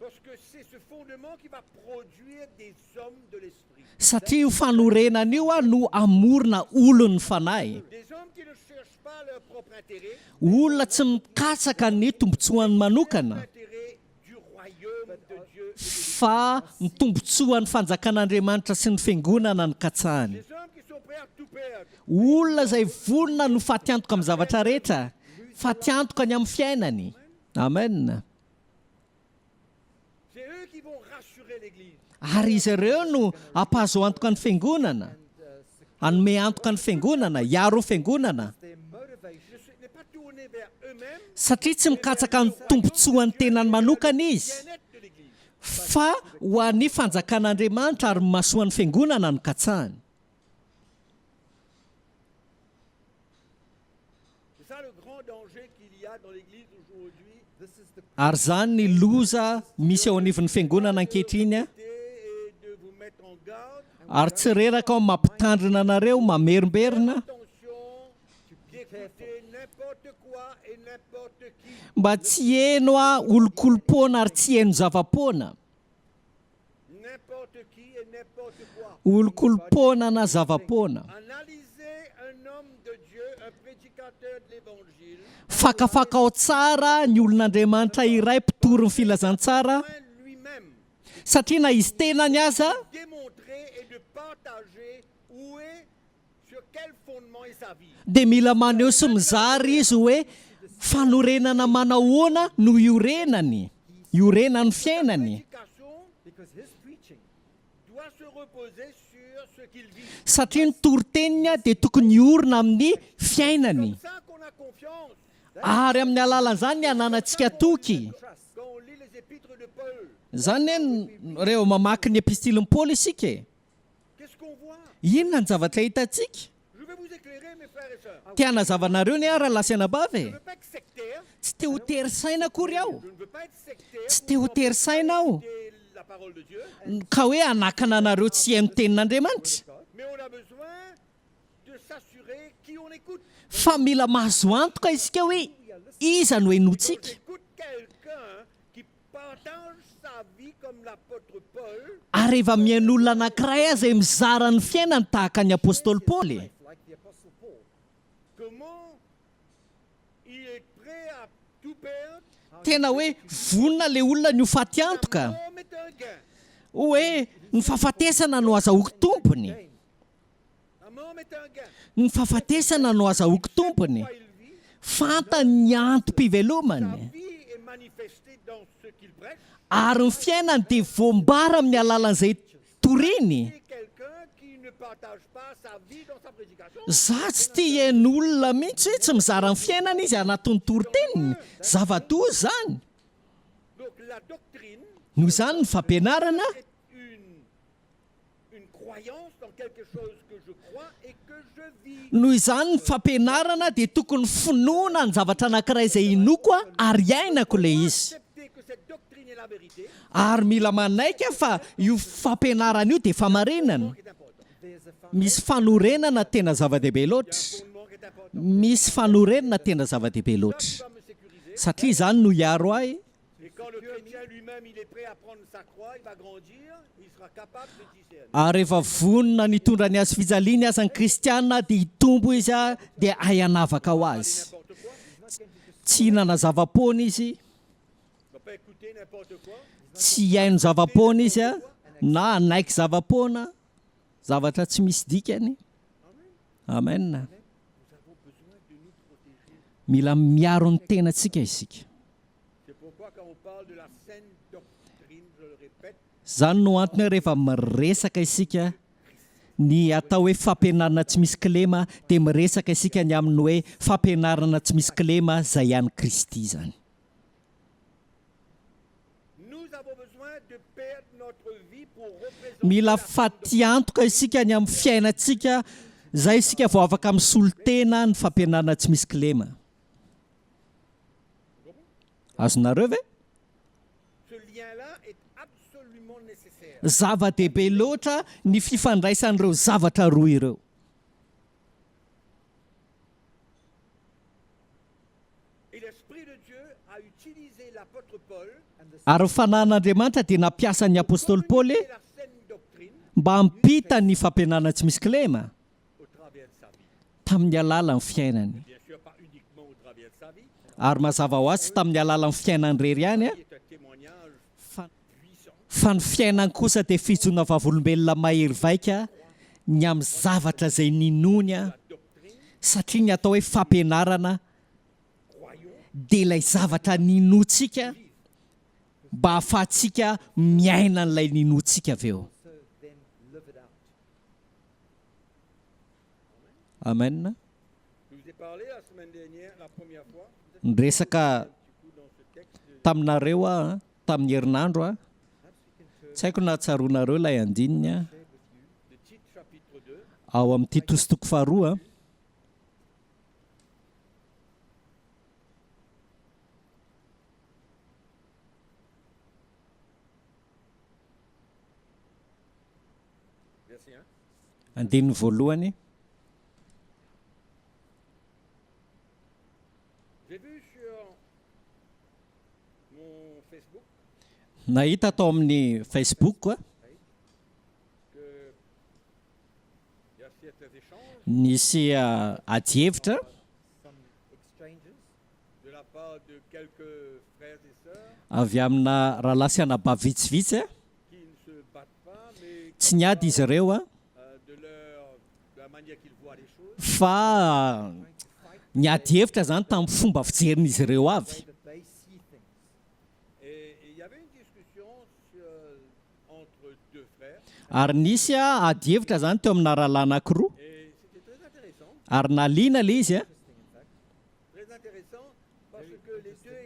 Parce que c'est ce fondement qui va produire des hommes de l'esprit. satria io fanorenana io a no amorona olon'ny fanahy Des hommes qui ne cherchent pas leur propre intérêt, olona tsy mikatsaka ny tombotsoany manokana l'intérêt du royaume de Dieu. fa ny tombotsoan'ny fanjakan'andriamanitra sy ny fiangonana ny katsahany Des hommes qui sont prêts à tout perdre. olona izay vonona no fatiantoka amin'ny zavatra rehetra fatiantoka ny amin'ny fiainany amen C'est eux qui vont rassurer l'Église. ary izy ireo no ampahazo antoka ny fiangonana anome antoka ny fiangonana hiaro fiangonana their motivation Ce n'est pas tourné vers eux-mêmes, satria tsy mikatsaka ny tombotsoan'ny tenany manokana izy bien-être de l'Église. fa ho an'ny fanjakan'andriamanitra ary masoan'ny fiangonana no katsahany C'est ça le grand danger qu'il y a dans l'Église aujourd'hui. this is the ary zany ny loza misy ao anivon'ny fiangonana ankehitriny a Et de vous mettre en garde. ary tsy reraka ao mampitandrina anareo mamerimberina Attention d'écouter n'importe quoi et n'importe qui. mba tsy heno a olokolopona ary tsy heno zavapoana N'importe qui et n'importe quoi. olokolopona na zavapoana Analysez un homme de Dieu, un prédicateur de l'évangile, fakafaka ao tsara ny olon'andriamanitra iray mpitory ny filazantsara afin lui-même satria na izy tenany aza démontrer et de partager où est, sur quel fondement est sa vie. dia mila maneho sy mizary izy hoe fanorenana manahoana no iorenany iorenany fiainany Prédication Because his preaching doit se reposer sur ce qu'il vit. satria ny tory-teniny a dia tokony iorina amin'ny fiainany C'est ça qu'on a confiance ary amin'ny alalan'izany ny ananantsika toky quand on lit les épîtres de Paul. zany hoe reo mamaky ny epistiliny paoly isika e. Qu'est-ce qu'on voit? inona ny zavatra hitantsika Je vais vous éclairer, mes frères et sœurs. tia nazavanareo ny raha lasy bavy Je e ne veux pas être sectaire. tsy te ho tery-saina akory aho Je ne veux pas être sectaire. tsy te ho tery-saina aho C'est la parole de Dieu. ka hoe anakana anareo tsy haino tenin'andriamanitra Mais on a besoin de s'assurer qui on écoute. fa mila mahazo antoka isika hoe iza no Quand henotsika j'écoute quelqu'un qui partage sa vie comme l'apôtre Paul, ary rehefa mihaino olona anankiray aza mizara ny fiainany tahaka ny apôstôly paoly like the Apostle Paul. comment il est prêt à tout perdre. tena hoe vonona le olona ny ho faty antoka La mort est un gain. hoe ny fahafatesana no azahoako tompony La mort est un gain. ny fahafatesana no azahoako tompony Pourquoi il vit? fantany ny Sa antom-pivelomany vie est manifestée dans ce qu'il prêche. ary ny fiainany dia voambara amin'ny alalan'izay toriny Et quelqu'un qui ne partage pas sa vie dans sa prédication. za tsy tia haino olona mihitsy hoe tsy mizara ny fiainana izy anatin'ny tory-teniny zava-toa zany Donc la doctrine noho izany ny fampianarana est une croyance dans quelque chose que je crois et que je vis. noho izany ny fampianarana dia tokony finoana ny zavatra anankiray izay inoko a ary iainako le izy Accepter que cette doctrine est la vérité ary mila manaiky fa io fampianarana io dia famarinana qui est important. There's a misy fanorenana tena zava-dehibe loatra Fondement qui est important. misy fanorenana tena zava-dehibe loatra Ça va me sécuriser. satria izany no hiaro ahy Et quand le chrétien lui-même il est prêt à prendre sa croix, il va grandir, il sera capable de discerner. ary rehefa vonona nitondra ny azy fijaliany aza ny kristianina dia hitombo izy a dia hay hanavaka ho azy N'importe quoi. tsy hinana zava-pona izy Il ne va pas écouter n'importe quoi. tsy haino zava-pona izy a na anaiky zava-pona zavatra tsy misy dikany amen mila miaro ny tenantsika isika C'est pourquoi quand on parle de la saine doctrine, je le répète, zany no antony hoe rehefa miresaka isika ny atao hoe fampianarana tsy misy kilema dia miresaka isika ny amin'ny hoe fampianarana tsy misy kilema izay ihany kristy zany nous avons besoin de perdre notre vie pour représenter mila la faty antoka isika ny amin'ny fiainantsika zay isika vao afaka misolo tena ny fampianarana tsy misy kilema azonareo ve Ce lien-là est absolument nécessaire. zava-dehibe loatra ny fifandraisan'ireo zavatra roa ireo Et l'Esprit de Dieu a utilisé l'apôtre Paul ary ny fanan'andriamanitra dia nampiasa ny apôstôly paoly et la saine doctrine mba hampita ny fampianarana tsy misy kilema au travers de sa vie. tamin'ny alalan'ny fiainany Bien sûr, pas uniquement au travers de sa vie, ary mazava ho azy tsy tamin'ny alalan'ny fiainany rery ihany a qui est un témoignage puissant. fa ny fiainany kosa dia fijona vavolombelona mahery vaika ny amin'ny zavatra izay ninony a La doctrine, satria ny atao hoe fampianarana croyons, dia ilay zavatra ninontsika mba hahafahantsika miaina n'ilay ninontsika avy eo so then live it out. amen je vous ai parlé la semaine dernière, la première fois, nyresaka du coup, dans ce texte de taminareo a tamin'ny herinandro a tsy haiko nahatsaroanareo ilay andininy a Tite chapitre 2. ao amin'ny titositoko faharoa a verset 1. andininy voalohany J'ai vu sur mon Facebook nahita atao amin'ny Facebook koa que il y a certains échanges nisy adievitra Some exchanges de la part de quelques frères et sœurs avy amina rahalahy sy anaba vitsivitsy qui ne se battent pas, mais tsy niady izy ireo de la manière qu'ils voient les choses. fa niady hevitra zany tamin'ny fomba fijerin'izy ireo avy that they see things. Et il y avait une discussion entre deux frères ary nisy ady hevitra zany teo amina rahalahy anankiroa et c'était très intéressant. ary naliana le izy Très intéressant parce que les deux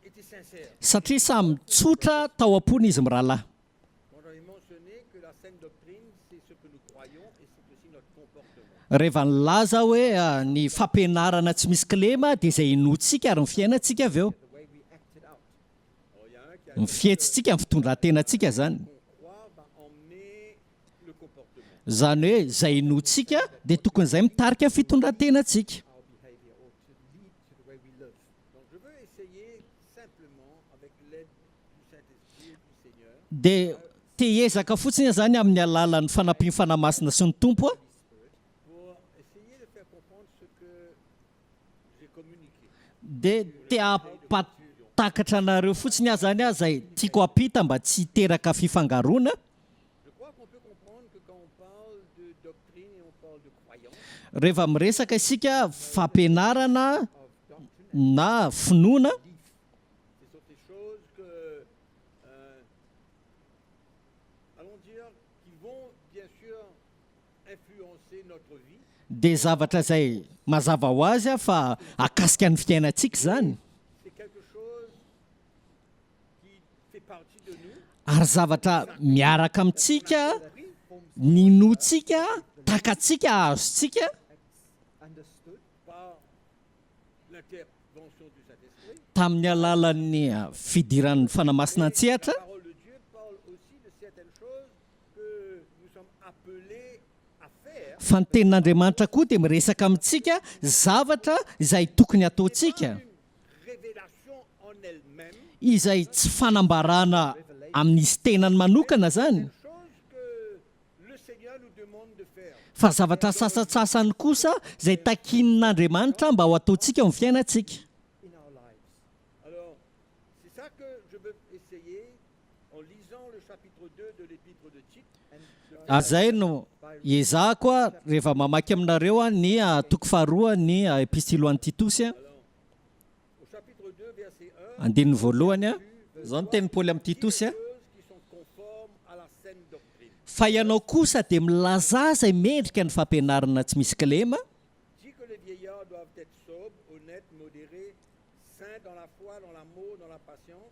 étaient sincères. satria samy tsotra tao am-pony izy mirahalahy Quand j'avais mentionné que la saine doctrine, c'est ce que nous croyons et c'est aussi notre comportement. rehefa nilaza hoe ny fampianarana tsy misy kilema dia izay inotsika ary ny fiainantsika avy eo The way we acted out. Alors, il y a un qui a ny fihetsintsika ny fitondrantenantsika zany qu'on croit va emmener le comportement. zany hoe izay inotsika dia tokony izay mitarika fitondrantenantsika Our behavior or to lead to the way we live. Donc je veux essayer simplement, avec l'aide du Saint-Esprit et du Seigneur, dia tehezaka fotsiny zany amin'ny alalan'ny fanampiny fanamasina sy ny tompo pour essayer de faire comprendre ce que j'ai communiqué. dia tia patakatra anareo fotsiny aho zany zay tiako apita mba tsy hiteraka fifangarona Je crois qu'on peut comprendre que quand on parle de doctrine et on parle de croyance, rehefa miresaka isika fampianarana na finoana ce sont des choses que, allons dire, qui vont bien sûr influencer notre vie. dia zavatra zay mazava ho azy fa akasika ny fiainantsika zany C'est quelque chose qui fait partie de nous. ary zavatra miaraka amintsika ninotsika takatsika ahazotsika Understood Par l'intervention du Saint-Esprit. tamin'ny alalan'ny fidiran'ny fanamasina antsehatra La parole de Dieu parle aussi de certaines choses que nous sommes appelés à faire. fa ny tenin'andriamanitra koa dia miresaka amintsika zavatra izay tokony ataontsika Une révélation en elle-même, izay tsy fanambarana amin'izy tenany manokana zany chose que le Seigneur nous demande de faire. fa zavatra sasatsasany kosa izay takinin'andriamanitra mba ho ataontsika amin'ny fiainantsika in our lives. Alors, c'est ça que je veux essayer en lisant le chapitre 2 de l'épître de Tite. azay no iezahako a rehefa mamaky aminareo ny toko faharoa ny epistilo an'ny titosy Au chapitre 2, verset 1, andininy voalohany zao no teny paoly amin'ny titosy choses qui sont conformes à la saine doctrine. fa ianao kosa dia milaza izay mendrika ny fampianarana tsy misy kilema Dit que les vieillards doivent être sobres, honnêtes, modérés, saints dans la foi, dans l'amour, dans la patience.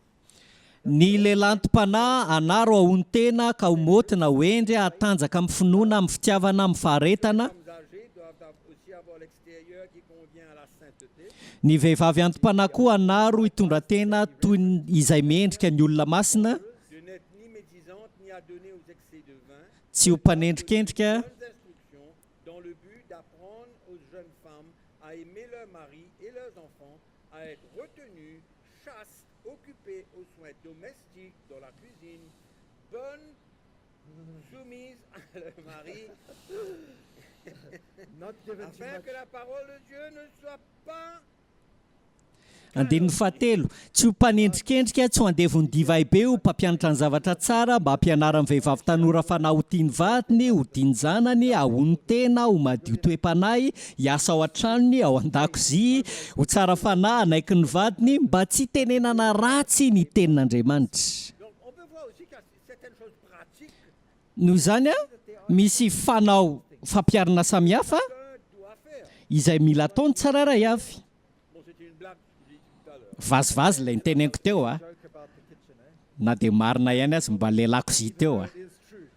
ny lehilantom-panahy anaro ahon-tena ka homotina hoendry atanjaka amin'ny finoana amin'ny fitiavana amin'ny faharetana Les femmes âgées doivent aussi avoir l'extérieur qui convient à la sainteté. ny vehivavy antom-panahy koa anaro hitondra-tena toy izay mendrika ny olona masina De n'être ni médisante, ni adonnée aux excès de vin. tsy ho mpanendrikendrika Bonnes instructions dans le but d'apprendre aux jeunes femmes à aimer leur mari et leurs enfants, à être retenues, chastes, occupées aux soins domestiques dans la cuisine, bonnes, soumises à leur mari, Not given too afin much. que la parole de Dieu ne soit pas andininy fahatelo tsy ho mpanendrikendrika tsy ho andevony divaibe ho mpampianatra ny zavatra tsara mba hampianara ny vehivavy tanora fanahy ho tiany vatiny ho tiany zanany ahony tena ho madio toe-panahy hiasa ao an-tranony ao an-dakozia ho tsara fanahy anaiky ny vadiny mba tsy tenenana ratsy ny tenin'andriamanitra Donc on peut voir aussi qu'il y a certaines choses pratiques noho izany misy fanao fampiarana samihafa qu'un doit faire. izay mila ataony tsararay avy Bon, c'était une blague, je l'ai dit tout à l'heure. vazivazy ilay niteneniko teo Joke about the kitchen, eh? na dia marina ihany azy mba lehilakozia teo It is true.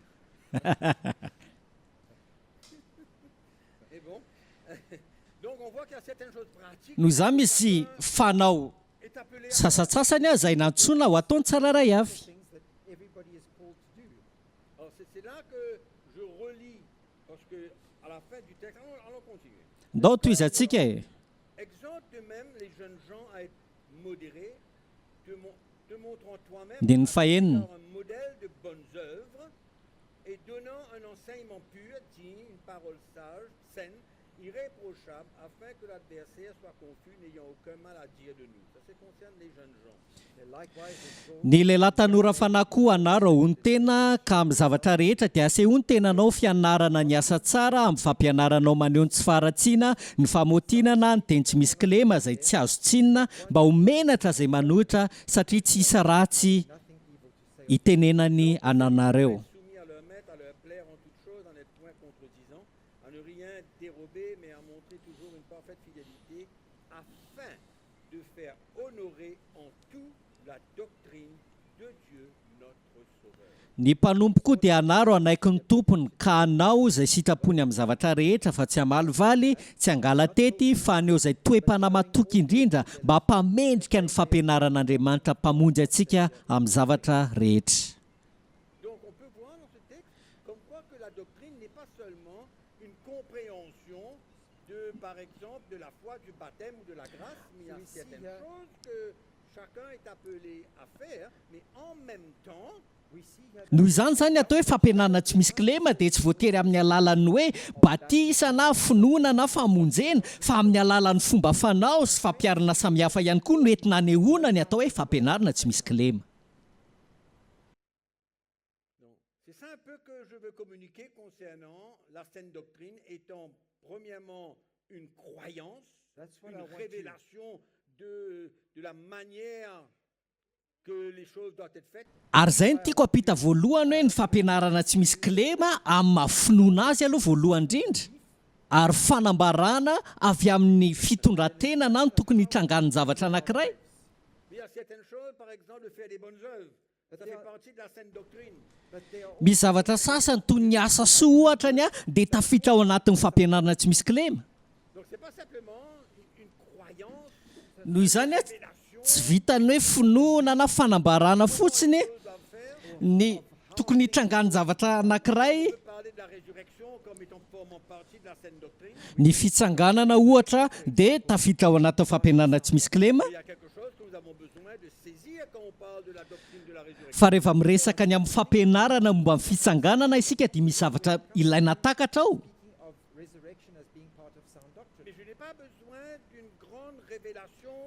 Et bon, donc on voit qu'il y a certaines choses pratiques noho izany misy fanao est appelé à sasatsasany a izay nantsoina ho ataony tsararay avy Things that everybody is called to do. Alors c'est là que je la fin du texte. Allons continuer. ndao toizantsika e. Exhorte de même les jeunes gens à être modérés, te montrant toi-même Dia ny fahenina. par un modèle de bonnes œuvres et donnant un enseignement pur, digne, une parole sage, saine, irréprochable, afin que l'adversaire soit confus, n'ayant aucun mal à dire de nous. Ça concerne les jeunes gens. Ny lehilahy tanora fanahy koa anaro hony tena ka amin'ny zavatra rehetra dia asehony tenanao fianarana ny asa tsara amin'ny fampianaranao maneho ny tsy faratsiana, ny famotinana, ny teny tsy misy kilema izay tsy azo tsinona mba ho menatra izay manohitra satria tsy isa ratsy itenenany ananareo. Soumis à leur maître, à leur plaire en toutes choses, en être point contredisant, à ne rien dérober, mais à montrer toujours une parfaite fidélité, afin de faire honorer en tout la doctrine de Dieu notre Sauveur. Ny mpanompo koa dia anaro anaiky ny tompony ka anao izay sitrapony amin'ny zavatra rehetra fa tsy hamalivaly, tsy hangala tety fa aneo izay toe-panahy matoky indrindra mba hampamendrika ny fampianaran'Andriamanitra mpamonjy antsika amin'ny zavatra rehetra. Donc on peut voir dans ce texte comme quoi que la doctrine n'est pas seulement une compréhension de, par exemple, de la foi, du baptême ou de la grâce, mais il y a certaines choses que chacun est appelé à faire, mais en même temps, Noho izany zany atao hoe fampianarana tsy misy kilema dia tsy voatery amin'ny alalan'ny hoe batisa na finoana na famonjena fa amin'ny alalan'ny fomba fanao sy fampiarana samihafa ihany koa no entina anehoana ny atao hoe fampianarana tsy misy kilema. c'est ça un peu que je veux communiquer concernant la saine doctrine étant premièrement une croyance, une révélation de la manière que les choses doivent être faites. Ary izay no tiako hampita voalohany hoe ny fampianarana tsy misy kilema amin'ny mahafinoana azy aloha voalohany indrindra ary fanambarana avy amin'ny fitondran-tena na ny tokony hitrangan'ny zavatra anankiray. Il y a certaines choses, par exemple, de faire des bonnes œuvres. Ça fait partie de la saine doctrine. Misy zavatra sasany toy ny asa soa ohatrany dia tafiditra ao anatin'ny fampianarana tsy misy kilema. Donc c'est pas simplement une croyance, Noho izany tsy vitany hoe finoana na fanambarana fotsiny ny tokony hitrangan'ny zavatra anankiray. on peut parler de la résurrection comme étant formant partie de la saine doctrine. Ny fitsanganana ohatra dia tafiditra ao anatin'ny fampianarana tsy misy kilema. Il y a quelque chose que nous avons besoin de saisir quand on parle de la doctrine de la résurrection. Fa rehefa miresaka ny amin'ny fampianarana momba ny fitsanganana isika dia misy zavatra ilaina takatra ao. Of resurrection as being part of sound doctrine. Mais je n'ai pas besoin d'une grande révélation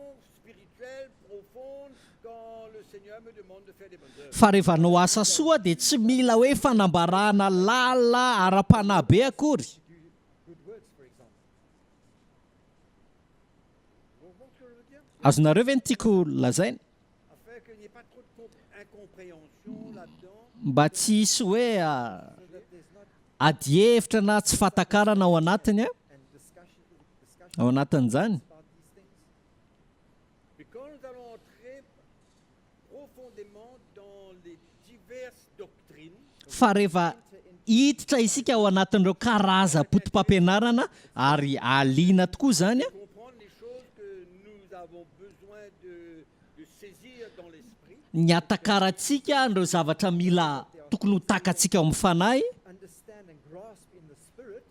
spirituelle profonde quand le Seigneur me demande de faire des bonnes œuvres. Fa rehefa hanao asa soa dia tsy mila hoe fanambarana lalina ara-panahy be akory. Good words, for example. Vous comprenez ce que je veux dire? Azonareo ve ny tiako lazaina Afin qu'il n'y ait pas trop d'incompréhension là-dedans. mba tsy hisy hoe So that there's not adi-hevitra na tsy fatakarana ao anatiny and discussion ao anatin'izany. about these things. Mais quand nous allons entrer profondément dans les diverses doctrines, Fa rehefa hiditra isika ao anatin'ireo karaza-potom-pampianarana ary aliana tokoa zany comprendre les choses que nous avons besoin de saisir dans l'esprit, ny atakarantsika an'ireo zavatra mila tokony ho takantsika ao amin'ny fanahy Understand and grasp in the spirit.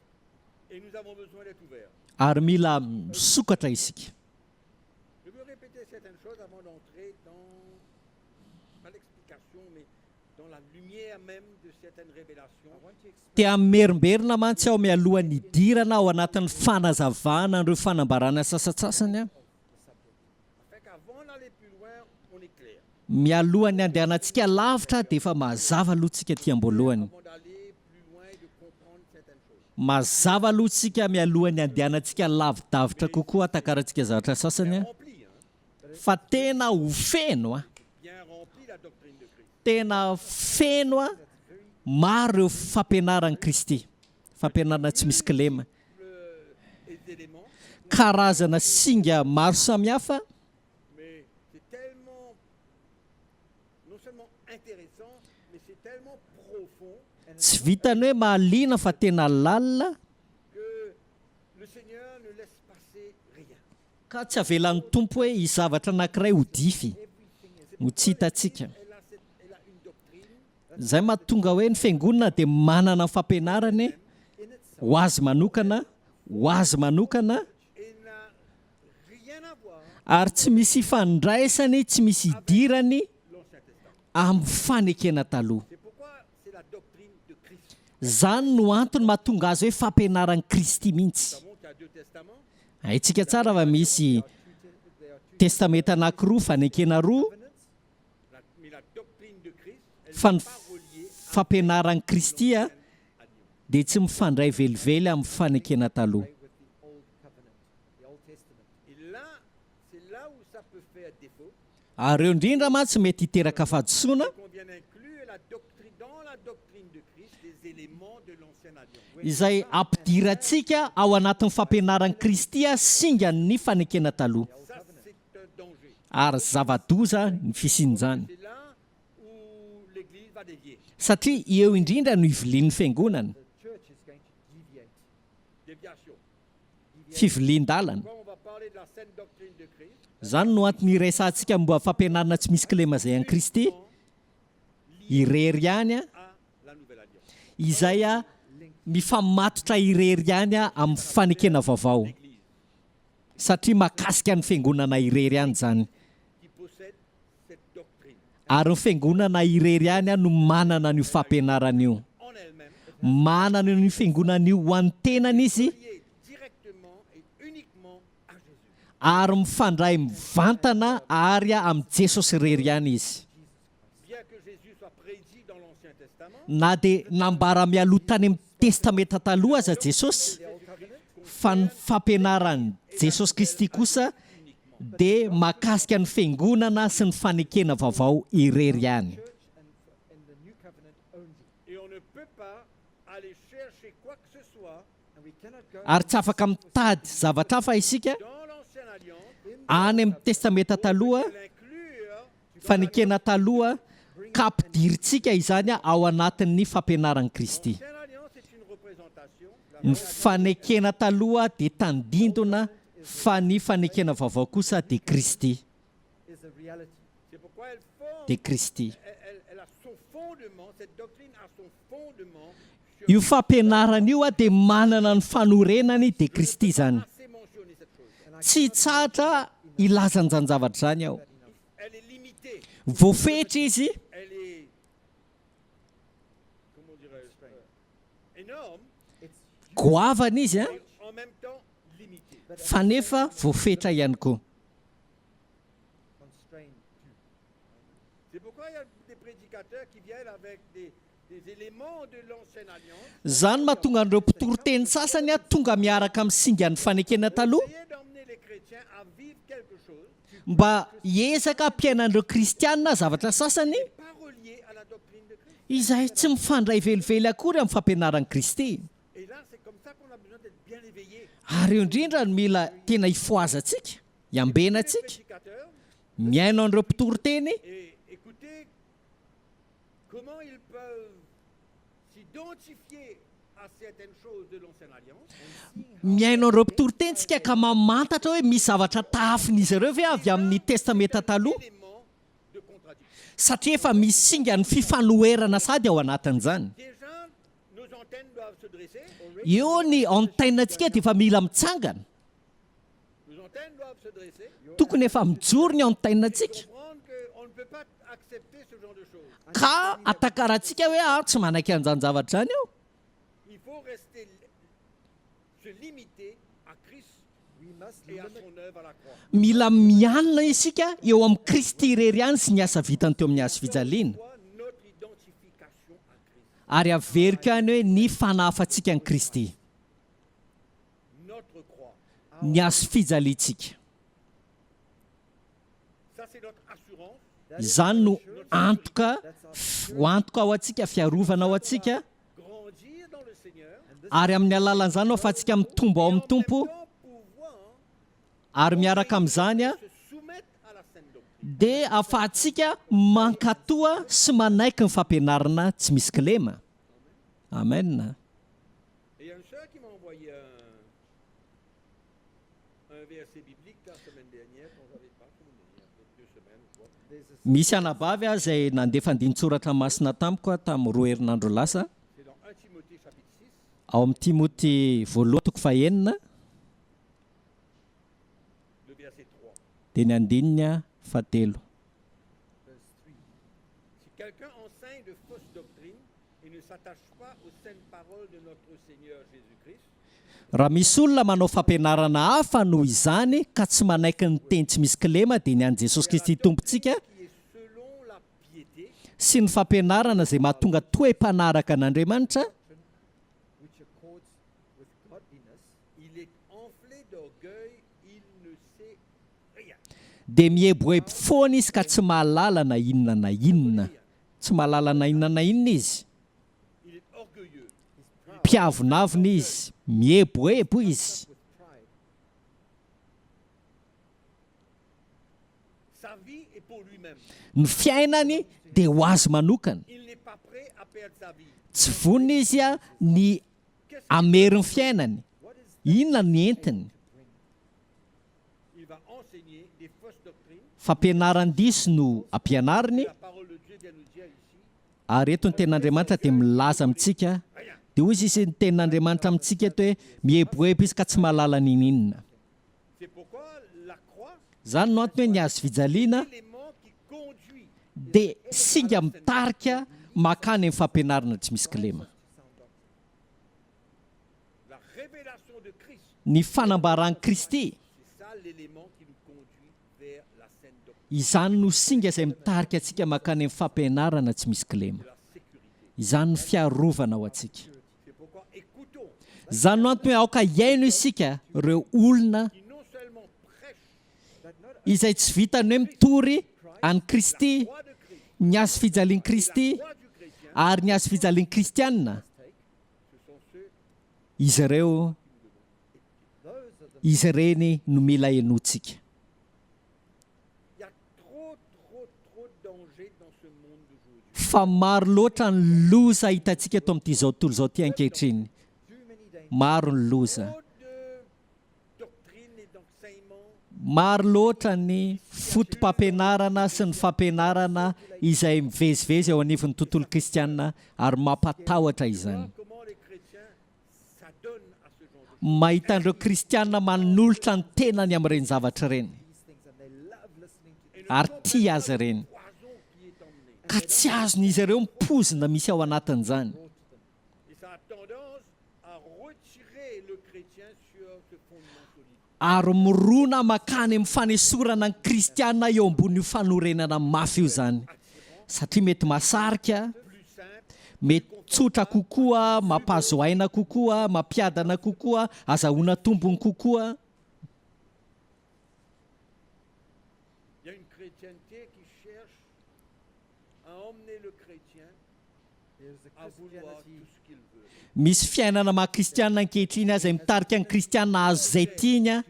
et nous avons besoin d'être ouverts. ary mila misokatra isika. Je veux répéter certaines choses avant d'entrer dans, pas l'explication, mais dans la lumière même de certaines révélations. I want to explain Tia mimerimberina mantsy ao mialohan'ny idirana ao anatin'ny fanazavana an'ireo fanambarana sasatsasany Afin qu'avant d'aller plus loin, on est clair. mialohan'ny andehanantsika lavitra dia efa mazava aloha tsika ty am-boalohany. Avant d'aller plus loin et de comprendre certaines choses. Mazava aloha tsika mialohan'ny andehanantsika lavidavitra kokoa atakarantsika zavatra sasany Rempli, hein? fa tena ho feno Bien rempli la doctrine de Christ. tena feno maro ireo fampianaran'i Kristy, fampianarana tsy misy kilema, Les éléments, karazana singa maro samihafa mais c'est tellement, non seulement intéressant, mais c'est tellement profond tsy vitany hoe mahaliana fa tena lalina que le Seigneur ne laisse passer rien. ka tsy avelan'ny tompo hoe izavatra anankiray ho dify ho tsy hitantsika. Elle a une doctrine Zay mahatonga hoe ny fiangonana dia manana fampianarany ho azy manokana ho azy manokana et n'a rien à voir ary tsy misy ifandraisany tsy misy idirany l'Ancien Testament. amin'ny fanekena taloha. C'est pourquoi c'est la doctrine de Christ. Zany no antony mahatonga azy hoe fampianaran'i Kristy Nous mihitsy. savons qu'il y a deux testaments. Haintsika tsara fa misy testamenta anankiroa fanekena roa Mais la doctrine de Christ, elle fa n'est ny pas reliée fampianaran'i Kristy à Dieu. dia tsy mifandray velively amin'ny fanekena taloha. With the Old Covenant, the Old Testament. Et là, c'est là où ça peut faire défaut. Ary eo indrindra ma tsy mety hiteraka fahadisoana Qu'on vient inclure dans la doctrine de Christ des éléments de l'ancienne alliance. izay ampidirantsika ao anatin'ny fampianaran'i Kristy singa ny fanekena taloha. Ça, c'est un danger. Ary zava-doza ny fisian'izany. C'est là où l'Église va dévier. Satria eo indrindra no ivilian'ny fiangonana, The church is going to deviate. Déviation. fivilian-dalana. Quand on va parler de la saine doctrine de Christ, Zany no antony iresantsika mba fampianarana tsy misy kilema izay an'i Kristy, irery ihany à la nouvelle alliance. izay mifamatotra irery ihany amin'ny fanekena vaovao. Satria mahakasika ny fiangonana irery ihany zany. Qui possède cette doctrine Ary ny fiangonana irery ihany no manana an'io fampianarana io. en elle-même, Manana io fiangonana io ho an'ny tenany izy liée directement et uniquement à Jésus. ary mifandray mivantana ary amin'ny Jesosy irery ihany izy. Bien que Jésus soit prédit dans l'Ancien Testament, Na dia nambara mialoha tany amin'ny testamenta taloha aza Jesosy, fa ny fampianaran'i Jesosy Kristy kosa dia mahakasika ny fiangonana sy ny fanekena vaovao irery ihany. Church and in the New Covenant only. et on ne peut pas aller chercher quoi que ce soit And we cannot go Ary tsy afaka mitady zavatra hafa isika dans l'Ancienne Alliance, any amin'ny testamenta taloha, l'inclure fanekena taloha, ka ampidirintsika izany ao anatin'ny fampianaran'i Kristy. L'Ancienne Alliance est une représentation. Ny fanekena taloha dia tandindona fa ny fanekena vaovao kosa dia Kristy. is a reality. C'est pourquoi elle forme, Dia Kristy. elle a son fondement, cette doctrine a son fondement sur Io fampianarana io dia manana ny fanorenany dia Kristy zany. assez mentionner cette chose. Tsy tsatra ilazany zany zavatra zany aho. Elle est limitée, Voafetra izy, elle est, comment dirais-je, énorme It's goavana izy et en même temps limitée. fa nefa voafetra ihany koa. constrained too. C'est pourquoi il y a des prédicateurs qui viennent avec des éléments de l'Ancienne Alliance. Zany mahatonga an'ireo mpitoroteny sasany tonga miaraka amin'ny singan'ny fanekena taloha Essayer d'emmener les chrétiens à vivre quelque chose mba hiezaka hampiainan'ireo kristianina zavatra sasany pas relié à la doctrine de Christ. izay tsy mifandray velively akory amin'ny fampianaran'i Kristy. Et là, c'est comme ça qu'on a besoin d'être bien éveillé. Ary eo indrindra no mila tena ifoazatsika, iambena Les atsika, prédicateurs miaino an'ireo mpitoroteny et écoutez comment ils peuvent s'identifier à certaines choses de l'Ancienne Alliance. miaino an'ireo mpitorontentsika ka mamantatra hoe misy zavatra tafin'izy ireo ve avy amin'ny testamenta taloha, Éléments de contradiction. satria efa misy singa ny fifanoherana sady ao anatin'izany. Déjà, nos antennes doivent se dresser. Eo ny antennatsika dia efa mila mitsangana, Nos antennes doivent se dresser. tokony efa mijoro ny antennatsika Comprendre qu'on ne peut pas accepter ce genre de choses. ka atakarantsika hoe tsy manaiky an'izany zavatra zany eo. Il faut rester, se limiter à Christ We must et à limit son œuvre à la croix. Mila mianina isika eo amin'ny Kristy irery ihany sy ny asa vitany teo amin'ny hazo fijaliana, Soit notre identification à Christ, ary averiko ihany hoe ny fanahafantsika ny Kristy, notre croix. ny hazo fijaliantsika. Ça, c'est notre assurance. Izany no antoka ho antoka ao atsika, fiarovana ao atsika, Grandir dans le Seigneur. ary amin'ny alalan'izany ao afatsika mitombo ao amin'ny Tompo, Temps pouvoir ary miaraka amin'izany se soumettre à la saine doctrine. dia afahantsika mankatoa sy manaiky ny fampianarana tsy misy kilema. Amen. Et il y a une sœur qui m'a envoyé un verset biblique la semaine dernière, quand j'avais pas, il y a 2 semaines, je crois. there's a Misy anabavy aho izay nandefa andinitsoratra masina tamiko tamin'ny roa herinandro lasa C'est dans 1 Timothée chapitre 6, ao amin'ny Timoty voalohany toko fahenina le verset 3. dia ny andininy fahatelo. Verse 3. Si quelqu'un enseigne de fausses doctrines et ne s'attache pas aux saintes paroles de notre Seigneur Jésus-Christ, Raha misy olona manao fampianarana hafa noho izany ka tsy manaiky ny teny tsy misy kilema dia ny an'i Jesosy Kristy tompontsika qui est selon la piété, sy ny fampianarana izay mahatonga toe-panaraka an'Andriamanitra, which accords with godliness, il est enflé d'orgueil, il ne sait rien. dia mieboebo foana izy ka tsy mahalala na inona na inona. Tsy mahalala na inona na inona izy. Il est orgueilleux. Mpiavonavina izy, mieboebo izy. with pride. Sa vie est pour lui-même. Ny fiainany dia ho azy manokana. Il n'est pas prêt à perdre sa vie. Tsy vonona izy ny ameriny fiainany. What is Inona ny entiny? Il va enseigner des fausses doctrines. Fampianaran-diso no ampianariny. La parole de Dieu vient nous dire ici, Ary eto ny ten'Andriamanitra dia milaza amintsika. Dia hoy izy ny tenin'Andriamanitra amintsika eto hoe mieboebo izy ka tsy mahalala n'inona. c'est pourquoi la croix Zany no antony hoe ny azo fijaliana est l'élément qui conduit dia singa mitarika makany amin'ny fampianarana tsy misy kilema. la révélation de Christ. Ny fanambaran'i Kristy, C'est ça l'élément qui nous conduit vers la sainte doctrine, izany no singa izay mitarika antsika makany amin'ny fampianarana tsy misy kilema. la sécurité. Izany no fiarovana ho antsika. C'est pourquoi écoutons Izany no antony hoe aoka iaino isika ireo olona qui non seulement prêchent that not izay tsy vitany hoe mitory any Kristy, la croix de Christ, ny azo fijalian'i Kristy croix du chrétien, ary ny azo fijalian'i kristianina. ce sont ceux, Izy ireo, those are the izy ireny no mila enotsika. il y a trop de dangers dans ce monde d'aujourd'hui. Fa maro loatra ny loza hitantsika eto amin'ity zao tontolo zao ty ankehitriny. too many dangers. Maro ny loza. Trop de doctrines et d'enseignements Maro loatra ny fotom-pampianarana sy ny fampianarana izay mivezivezy ao anivon'ny tontolo kristianina ary mampatahotra izany. comment les chrétiens s'adonnent à ce genre de choses. Mahita an'ireo kristianina manolotra ny tenany amin'ireny zavatra ireny These things and they love listening to Et ne ary comprennent tia pas azy ireny. le poison qui est emmené. Ka tsy azon'izy ireo mipozina misy ao anatin'izany. Et ça a tendance à retirer le chrétien sur ce fondement solide. Ary mirona makany amin'ny fanesorana ny kristianina eo ambonin'io fanorenana mafy io zany. Satria mety masarika, Plus simple, mety tsotra kokoa, mampahazo aina kokoa, mampiadana kokoa, azahoana tombony kokoa. il y a une chrétienté qui cherche à emmener le chrétien There's a à vouloir Christianity tout ce qu'il veut. Misy fiainana maha-kristianina ankehitriny izay mitarika ny kristianina azo izay tiana,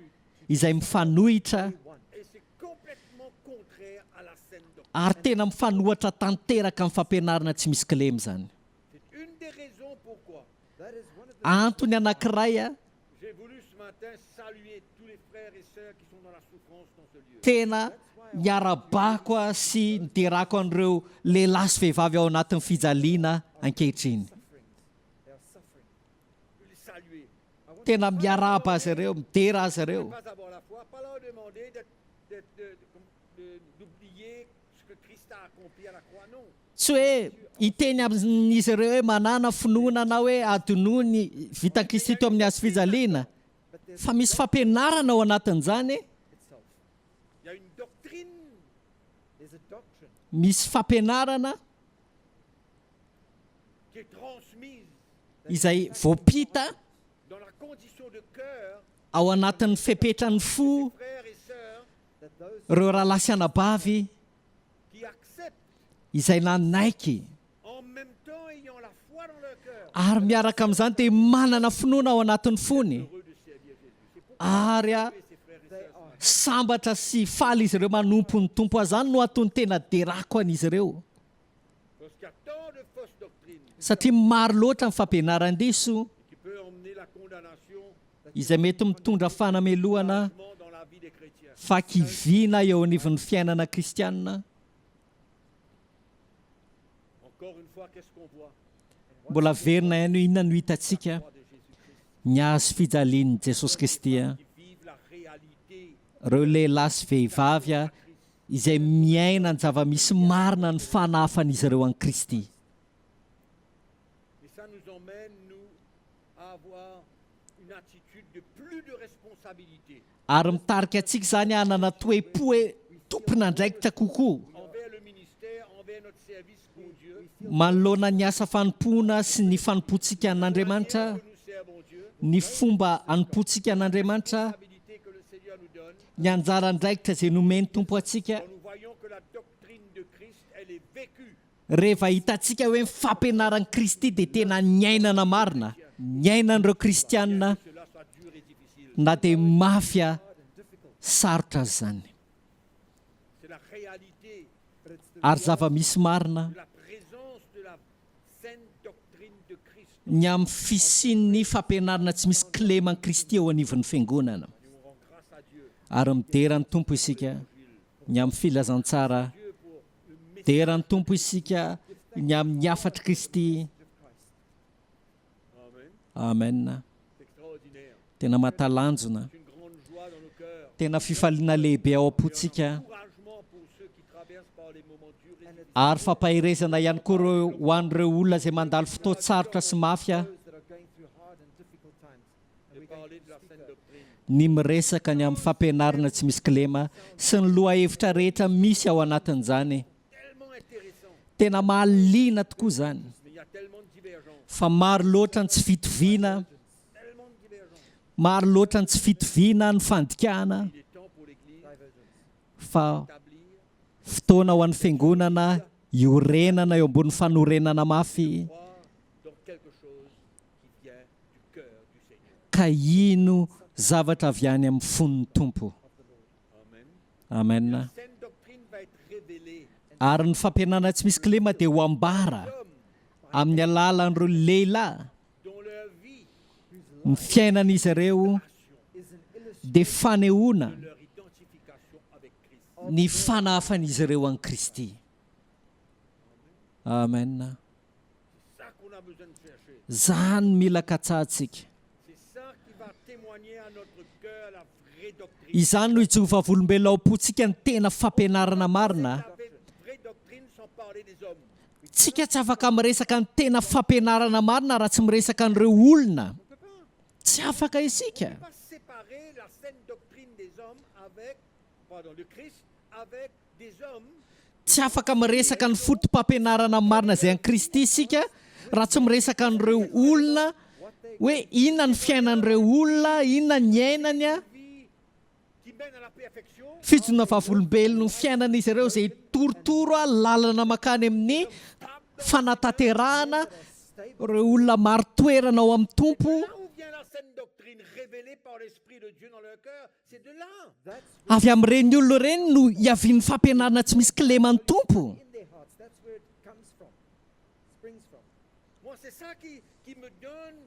izay mifanohitra Et c'est complètement contraire à la saine doctrine. ary tena mifanohatra tanteraka amin'ny fampianarana tsy misy kilema zany. C'est une des raisons pourquoi that is one of the Antony anankiray j'ai voulu ce matin saluer tous les frères et sœurs qui sont dans la souffrance dans ce lieu. tena niarabako sy niterako an'ireo lehilahy sy vehivavy ao anatin'ny fijaliana ankehitriny. they are suffering. Je veux les saluer. Tena miaraba azy ireo, midera azy ireo. Pas avoir la foi, pas leur demander d'oublier ce que Christ a accompli à la croix, non. Tsy hoe hiteny amin'izy ireo hoe manana finoana na hoe adonoa ny vitan'i Kristy teo amin'ny azo fijaliana. Fa misy fampianarana ao anatin'izany, Itself. Il y a une doctrine There's a doctrine misy fampianarana qui est transmise izay voapita dans la condition de cœur ao anatin'ny fepetran'ny fo des frères et sœurs that those ireo rahalahy sy anabavy qui acceptent izay nanaiky en même temps ayant la foi dans leur cœur, ary miaraka amin'izany dia manana finoana ao anatin'ny fony heureux de servir Jésus. C'est pourquoi ary ces frères et they sœurs are sambatra sy faly izy ireo manompo ny tompo azany no atony tena derako an'izy ireo parce qu'il y a tant de fausses doctrines satria maro loatra ny fampianaran-diso qui peuvent emmener la condamnation izay mety mitondra fanameloana dans la vie des chrétiens. fakivina eo anivon'ny fiainana kristianina. Encore une fois, qu'est-ce qu'on voit? Mbola verina ihany inona no hitantsika? Croix de Jésus. ny azo fijalian'i Jesosy Kristy a, qui vivent la réalité ireo lehilahy sy vehivavy a izay miaina ny zava-misy marina ny fanafan'izy ireo an'i Kristy. et ça nous emmène nous à avoir une attitude de plus de responsabilité Ary mitarika antsika zany hanana toe-po hoe tompon'andraikitra kokoa envers le ministère, envers notre service pour Dieu, manoloana ny asa fanompoana sy ny fanompontsika an'Andriamanitra, que nous servons Dieu, ny fomba hanompontsika an'Andriamanitra, responsabilité que le Seigneur nous donne. ny anjara andraikitra izay nomeny tompo antsika. Quand nous voyons que la doctrine de Christ, elle est vécue, Rehefa hitantsika hoe fampianaran'i Kristy dia tena nyainana marina, nyainan'ireo kristianina, cela soit dur et difficile. na dia mafia sarotra azy zany. C'est la réalité Ary zava-misy marina de la présence de la saine doctrine de Christ. ny amin'ny fisian'ny fampianarana tsy misy kleman'i Kristy eo anivon'ny fiangonana. Et on rend grâce à Dieu. Ary mideran'ny tompo isika ny amin'ny filazantsara, Dieu pour le message. mideran'ny tompo isika ny amin'ny hafatry Kristy. Amen. Amen. C'est extraordinaire. Tena mahatalanjona, C'est une grande joie dans nos cœurs. tena fifaliana lehibe ao am-pontsika, Encouragement pour ceux qui traversent par les moments durs et difficiles. ary fampahirezana ihany koa ireo ho an'ireo olona izay mandalo fotoan-tsarotra sy mafia, Those that are going through hard and difficult times. And De we're going parler to de la speak saine of doctrine. ny miresaka ny amin'ny fampianarana tsy misy klema sy ny loha hevitra rehetra misy ao anatin'izany. Tellement intéressant. Tena mahaliana tokoa zany, Mais il y a tellement de divergences. fa maro loatra ny tsy fitoviana, Tellement de divergences. maro loatra ny tsy fitoviana ny fandikana, Il est temps pour l'Église fa d'établir, fotoana ho an'ny fiangonana iorenana eo ambony fanorenana mafy, croire dans quelque chose qui vient du cœur du Seigneur. ka ino zavatra avy any amin'ny fon'ny tompo. Amen. Amen. La saine doctrine va être révélée. Ary ny fampianarana tsy misy klema dia ho ambara Hommes amin'ny alalan'ireo lehilahy, dont leur vie, ny fiainan'izy ireo is an illustration dia fanehoana leur identification avec Christ. ny fanafan'izy ireo an'i Kristy. Amen. C'est ça qu'on a besoin de chercher. Zany mila katsahantsika. C'est ça qui va témoigner à notre cœur la vraie doctrine. Izany no hijovavolom-belona ao am-pontsika ny tena fampianarana marina. La vraie doctrine sans parler des hommes. Tsika tsy afaka miresaka ny tena fampianarana marina raha tsy miresaka an'ireo olona. Tsy afaka isika. On ne peut pas séparer la saine doctrine des hommes avec, pardon, le Christ avec des hommes. Tsy afaka miresaka ny fotom-pampianarana marina izay an'i Kristy isika raha tsy miresaka an'ireo olona hoe inona ny fiainan'ireo olona, inona ny ainany a, Vie qui mène à la perfection. fijona vavolombelona ny fiainan'izy ireo izay torotoro a lalana makany amin'ny fanatanterahana, ireo olona maro toerana ao amin'ny tompo. Là où vient la saine doctrine révélée par l'Esprit de Dieu dans leur cœur, c'est de là. Avy amin'ireny olona ireny no hiavian'ny fampianarana tsy misy kleman'ny tompo. in their hearts. That's where it comes from, springs from. Moi, c'est ça qui me donne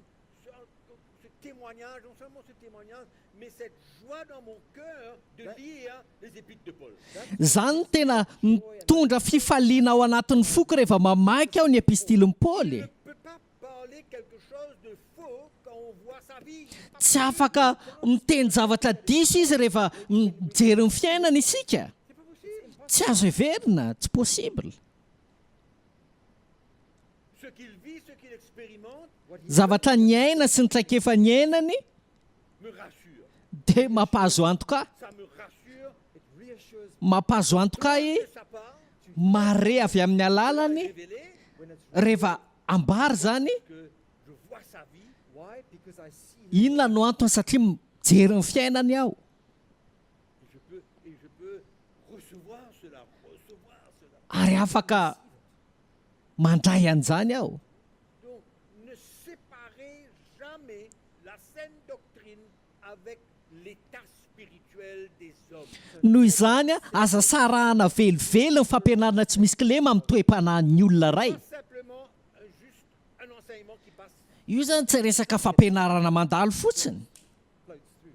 ce témoignage, non seulement ce témoignage, mais cette joie dans mon cœur de lire les épîtres de Paul. Zany tena mitondra fifaliana ao anatin'ny foko rehefa mamaky aho ny epistilin'i Il Paoly. ne peut pas parler quelque chose de faux quand on voit sa vie. Tsy afaka miteny zavatra diso izy rehefa mijery ny fiainana isika. C'est pas possible. Tsy azo heverina, tsy possible. Ce qu'il vit, ce qu'il expérimente, Zavatra ny aina sy ny traikefa ny ainany me rassure. dia mampahazo antoka, Ça me rassure It reassures mampahazo antoka de sa part, mare avy amin'ny alalany révélé when it's rehefa ambary zany. que je vois sa vie. why? Because I see Inona no antony satria mijery ny fiainany aho. Et je peux recevoir cela. Ary afaka mandray an'izany aho. Donc, ne séparez jamais la saine doctrine avec l'état spirituel des hommes. Noho izany aza sarahana velively ny fampianarana tsy misy klema amin'ny toe-panahin'ny olona ray. Pas simplement juste un enseignement qui passe. Io zany tsy resaka fampianarana mandalo fotsiny. floats through.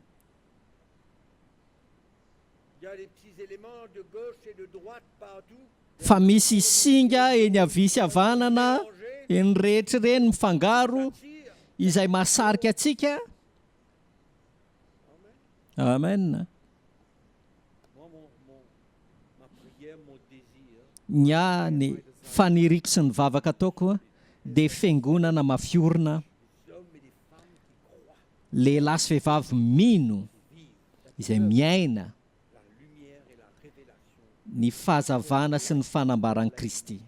Il y a des petits éléments de gauche et de droite partout. Fa misy singa eny avia sy havanana, eny rehetra ireny mifangaro Tire. izay mahasarika atsika. Amen. Moi, ma prière, mon désir, Ny faniriko sy ny vavaka ataoko dia fiangonana mafiorina des hommes et des femmes qui croient lehilahy sy vehivavy mino izay miaina la lumière et la révélation. ny fahazavana sy ny fanambaran'i Kristy.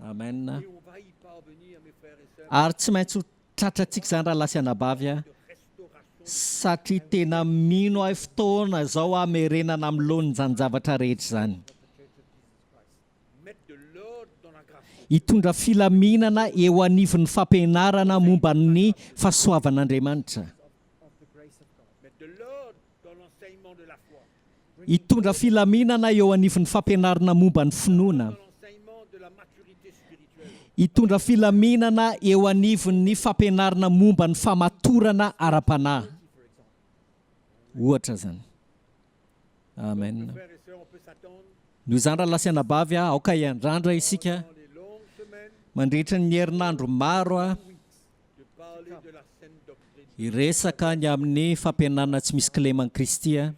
Amen. Amen. Et on va y parvenir, mes frères et sœurs, Ary tsy maintsy ho tratrantsika izany raha lasy anabavy de restauration. satria tena mino ahy fotoana zao amerenana amin'ny lohan'izany zavatra rehetra izany. Mettre de l'ordre dans la grâce. Hitondra filaminana eo anivon'ny fampianarana momba ny fahasoavan'Andriamanitra. Mettre de l'ordre dans l'enseignement de la foi. Hitondra filaminana eo anivon'ny fampianarana momba ny finoana. Dans l'enseignement de la maturité spirituelle. Hitondra filaminana eo anivon'ny fampianarana momba ny famatorana ara-panahy. Ohatra zany. Amen. Frères et sœurs, on peut s'attendre Noho izany raha lasy anabavy aoka hiandrandra isika dans les longues semaines mandritra ny herinandro maro de parler de la saine doctrine. hiresaka ny amin'ny fampianarana tsy misy kileman'i Kristy Sûr,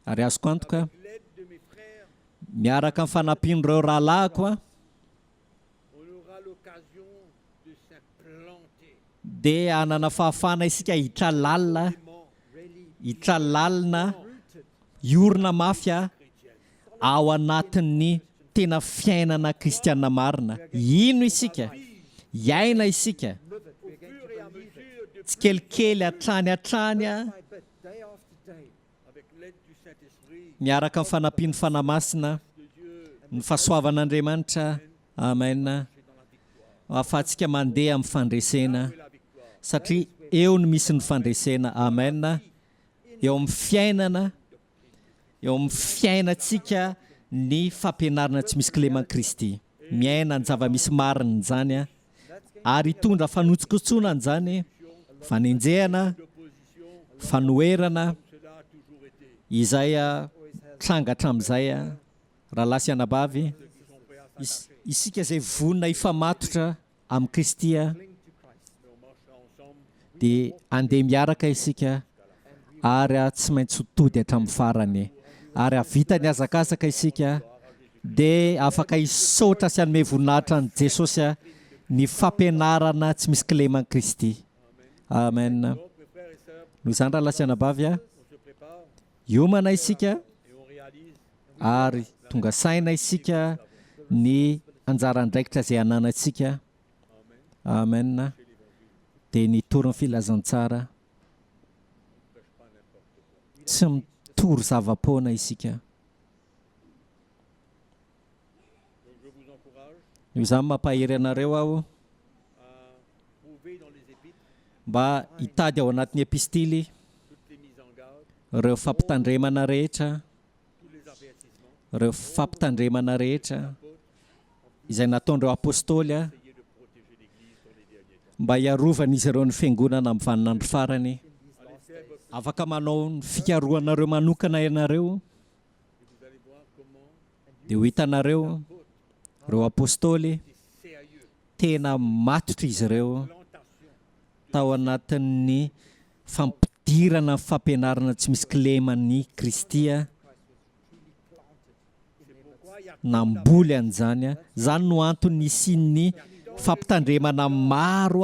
ary azoko antoka l'aide de mes frères, miaraka amin'ny fanampian'ireo rahalahiko on aura l'occasion de s'implanter dia hanana fahafana isika hitra lalina hitra lalina iorina mafy ao anatin'ny tena fiainana kristianina marina. Ino isika? Iaina isika. au fur et à mesure de Tsy kelikely hatrany But day after day, avec l'aide du Saint-Esprit miaraka amin'ny fanampian'ny fanamasina de Dieu ny fahasoavan'Andriamanitra. Amen. Ahafahantsika mandeha amin'ny fandresena la victoire. satria eo no misy ny fandresena. Amen. Eo amin'ny fiainana, eo amin'ny fiainantsika ny fampianarana tsy misy kileman'i Kristy. Miaina ny zava-misy marina zany ary hitondra fanotsikotsoana zany, fanenjehana, fanoherana Cela a toujours été. izay trangatra amin'izay raha lasy anabavy isika izay vonina hifamatotra amin'ny Kristy Mais on marchera ensemble dia andeha miaraka isika ary tsy maintsy ho tody hatramin'ny farany ary havita ny azakazaka isika dia afaka hisaotra sy hanome voninahitra ny Jesosy ny fampianarana tsy misy kileman'i Kristy. Amen. mes frères et sœurs, Noho izany raha lasy anabavy on se prépare hiomana isika et on réalise ary tonga saina isika ny anjaran-draikitra izay ananantsika. Amen. Dia nitory ny filazantsara tsy mitory zava-poana isika. Donc je vous encourage Io izany mampahery anareo aho à trouver dans les épîtres mba hitady ao anatin'ny epistily toutes les mises en garde, ireo fampitandremana rehetra, tous les avertissements, ireo fampitandremana rehetra izay nataon'ireo apôstôly essayer de protéger l'Église dans les derniers temps. mba hiarovan'izy ireo ny fiangonana amin'ny vaninandro farany. Allez faire votre Afaka manao ny fikaroanareo manokana ianareo et vous allez voir comment dia ho hitanareo ireo apôstôly c'est sérieux. tena matotra izy ireo Plantation. tao anatin'ny fampidirana fampianarana tsy misy kileman'ny Kristy C'est pourquoi il y a namboly an'izany. Zany no antony isian'ny fampitandremana maro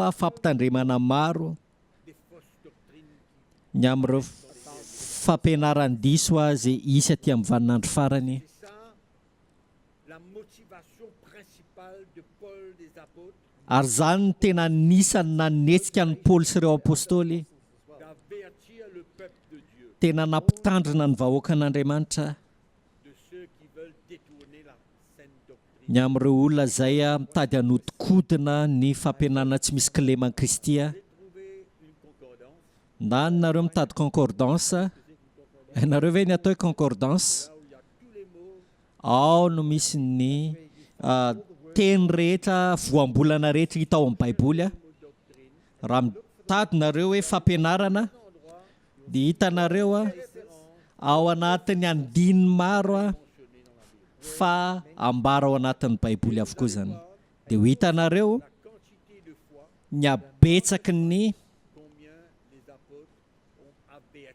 des fausses doctrines ny amin'ireo fampianaran-diso izay isy aty amin'ny vaninandro farany. C'est ça la motivation principale de Paul des apôtres Ary zany no tena nisany nanetsika ny Paoly sy ireo apôstôly d'avertir le peuple de Dieu tena nampitandrina ny vahoakan'Andriamanitra de ceux qui veulent détourner la saine doctrine. ny amin'ireo olona izay mitady hanodikodina ny fampianarana tsy misy kileman'i Kristy. Trouver une concordance Na nareo mitady concordance, nareo ve ny atao hoe concordance? là où il y a tous les mots Ao no misy ny teny rehetra, voambolana rehetra hita ao amin'ny Baiboly. Raha mitady nareo hoe fampianarana dia hitanareo ao anatin'ny andiny maro fa ambara ao anatin'ny Baiboly avokoa izany. Dia ho hitanareo quantité de fois ny abetsaky ny combien les apôtres ont averti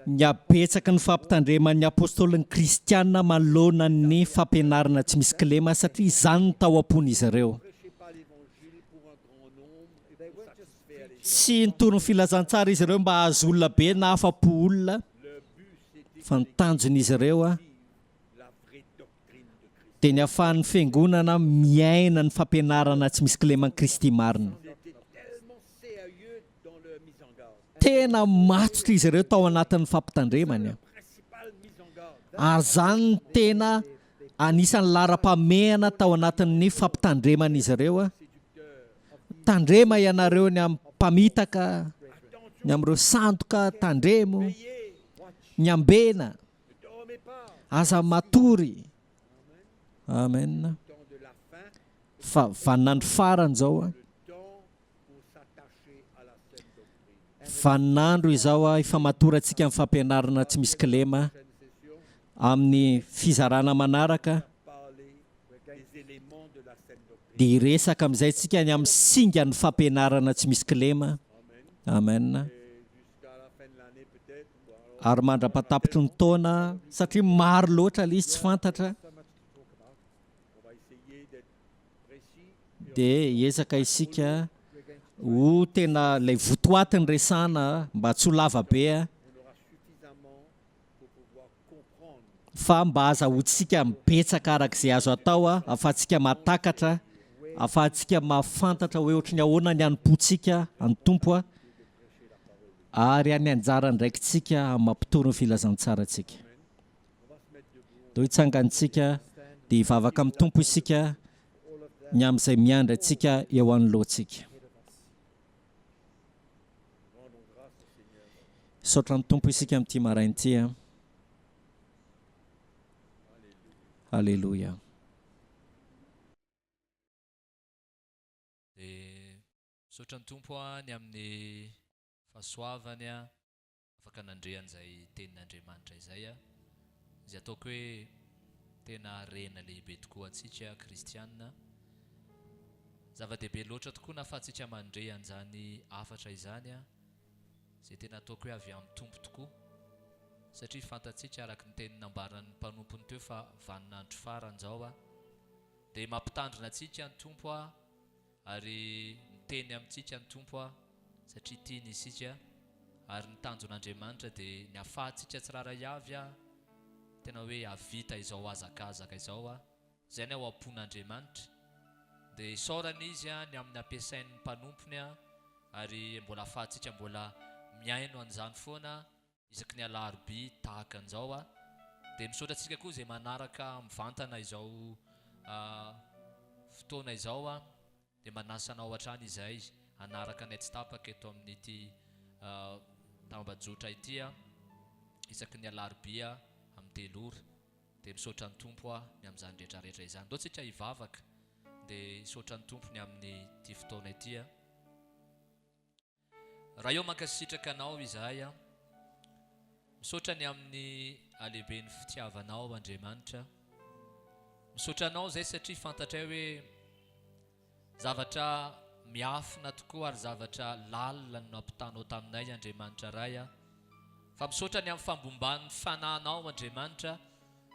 ny abetsaka ny fampitandreman'ny apôstôlin'ny kristiana manoloana ny fampianarana tsy misy kilema satria izany ny tao am-pon'izy ireo. prêchaient pas l'évangile pour un grand nombre et pour satisfaire les gens. Tsy nitorony filazantsara izy ireo mba hahazo olona be na afa-po olona, Le but, c'était fa ny tanjon'izy ireo la vraie doctrine de Christ. dia ny ahafahan'ny fiangonana miaina ny fampianarana tsy misy kileman'i Kristy marina. Ils étaient tellement sérieux dans leur mise en garde. Tena matotra izy ireo tao anatin'ny fampitandremany. Principale mise en garde. Ary zany ny tena anisan'ny lara-pamehana tao anatin'ny fampitandreman'izy ireo. Tandrema ianareo ny amin'ny mpamitaka, ny amin'ireo sandoka tandremo, ny ambena, Ne dormez pas. aza matory. Amen. Temps de la fin, Fa vaninandro farany izao temps pour s'attacher à la saine doctrine. vaninandro izao efa matorantsika amin'ny fampianarana tsy misy kilema Prochaine session, amin'ny fizarana manaraka parler des éléments de la saine doctrine. dia iresaka amin'izay tsika ny amin'ny singa ny fampianarana tsy misy kilema. Amen. Et jusqu'à la fin de l'année peut-être, ou alors Ary mandra-patapitry ny taona satria maro loatra ilay izy tsy fantatra on va essayer d'être précis. dia hiezaka isika ho tena ilay votoatiny resana mba tsy ho lava be On aura suffisamment pour pouvoir comprendre fa mba azahoantsika mibetsaka arak'izay azo atao ahafahantsika matakatra, ahafahantsika mahafantatra hoe ohatry ny ahoana ny hanompontsika any tompo ary any anjara ndraikintsika amin'ny mampitoro ny filazantsaratsika. Dia hitsangantsika dia hivavaka amin'ny tompo isika ny amin'izay miandry antsika eo anoloantsika. Saotra ny tompo isika amin'ity marain'ity. Halleluja. Dia saotra ny tompo ny amin'ny fahasoavany afaka nandrean'izay tenin'Andriamanitra izay izay ataoko hoe tena rena lehibe tokoa antsika kristianina. Zava-dehibe loatra tokoa na ahafahantsika mandre an'izany afatra izany izay tena ataoko hoe avy amin'ny tompo tokoa satria fantatsika araka ny teny nambaran'ny mpanompony teo fa vaninandro faran'izao dia mampitandrina antsika ny tompo ary miteny amintsika ny tompo satria tiany isika ary ny tanjon'Andriamanitra dia ny ahafahantsika tsiraray avy tena hoe avita izao azakazaka izao izay ny ao am-pon'Andriamanitra dia isaorana izy ny amin'ny ampiasain'ny mpanompony ary mbola ahafahantsika mbola miaino an'izany foana isaky ny alarobia tahaka an'izao dia misaotra antsika koa izay manaraka mivantana izao fotoana izao dia manasanao hatrany izay anaraka ny tsy tapaka eto amin'ity tambajotra ity isaky ny alarobia amin'ny telora dia misaotra ny tompo ny amin'izany rehetrarehetra izany. Ndao tsika hivavaka dia misaotra ny tompony amin'ny ity fotoana ity raha eo mankasitraka anao izahay misaotra ny amin'ny alehibe ny fitiavanao Andriamanitra. Misaotra anao zay satria fantatray hoe zavatra miafina tokoa ary zavatra lalina no ampitanao taminay Andriamanitra ray fa misaotra ny amin'ny fambomban'ny fanahinao Andriamanitra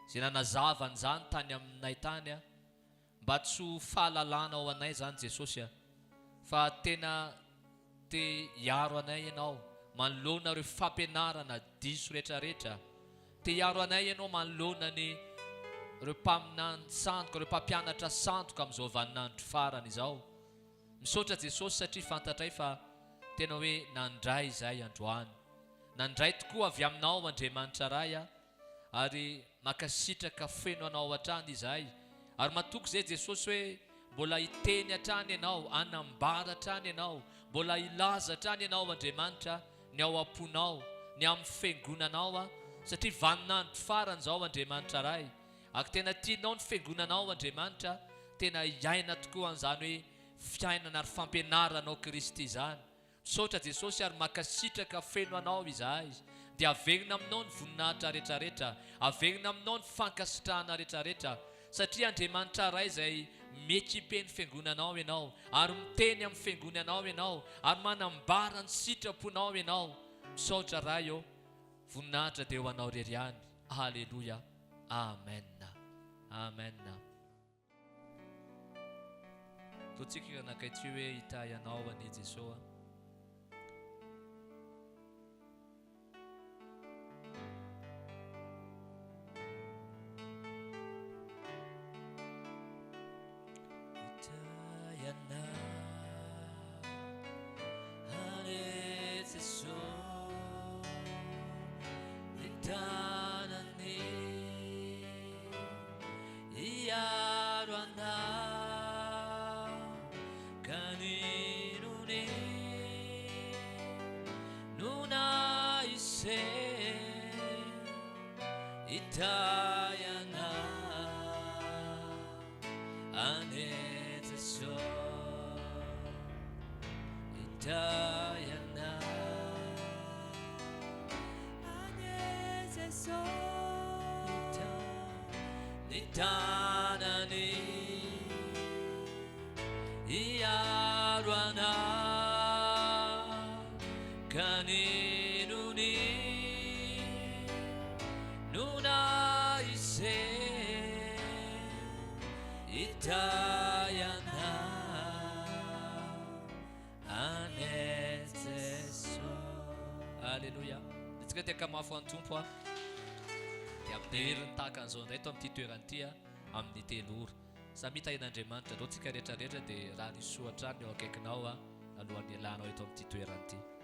izay nanazava an'izany tany aminay tany mba tsy ho fahalalana ao anay zany Jesosy fa tena te hiaro anay ianao manoloana ireo fampianarana diso rehetrarehetra, te hiaro anay ianao manoloana ny ireo mpaminany sandoka, ireo mpampianatra sandoka amin'izao vaninandro farany izao. Misaotra Jesosy satria fantatray fa tena hoe nandray izay androany, nandray tokoa avy aminao Andriamanitra ray ary makasitraka feno anao hatrany izay ary matoky izay Jesosy hoe mbola hiteny hatrany ianao, anambara hatrany ianao, mbola hilaza hatrany ianao Andriamanitra ny ao am-ponao, ny amin'ny fiangonanao satria vaninandro farany izao Andriamanitra ray ary tena tianao ny fiangonanao Andriamanitra tena hiaina tokoa an'izany hoe fiainana ary fampianaranao Kristy izany. Misaotra Jesosy ary makasitraka feno anao izahay dia avegnina aminao ny voninahitra rehetrarehetra, avegnina aminao ny fankasitrahana rehetrarehetra satria Andriamanitra ray izay miekipe ny fiangonanao ianao ary miteny amin'ny fiangonanao ianao ary manambara ny sitraponao ianao. Misaotra ray voninahitra dia ho anao rery ihany. Halleluja. Amen. Amen. Totsika anakaiky hoe hita ianao ani Jesosy. Itayana aneteso Itayana aneteso Nitanani Iyarwana kaninuni Nuna ise Itayana aneteso. Alléluia. Ditsika tia kamafo an'ny tompo a dia amin'ny herin'ny tahaka an'izao indray to amin'ity toerany ity a amin'ny telo ora. Samy hitahin'Andriamanitra reo tsika rehetrarehetra dia raha nisy soatra ny eo akaikinao a alohan'ny ialànao eto amin'ity toerany ity.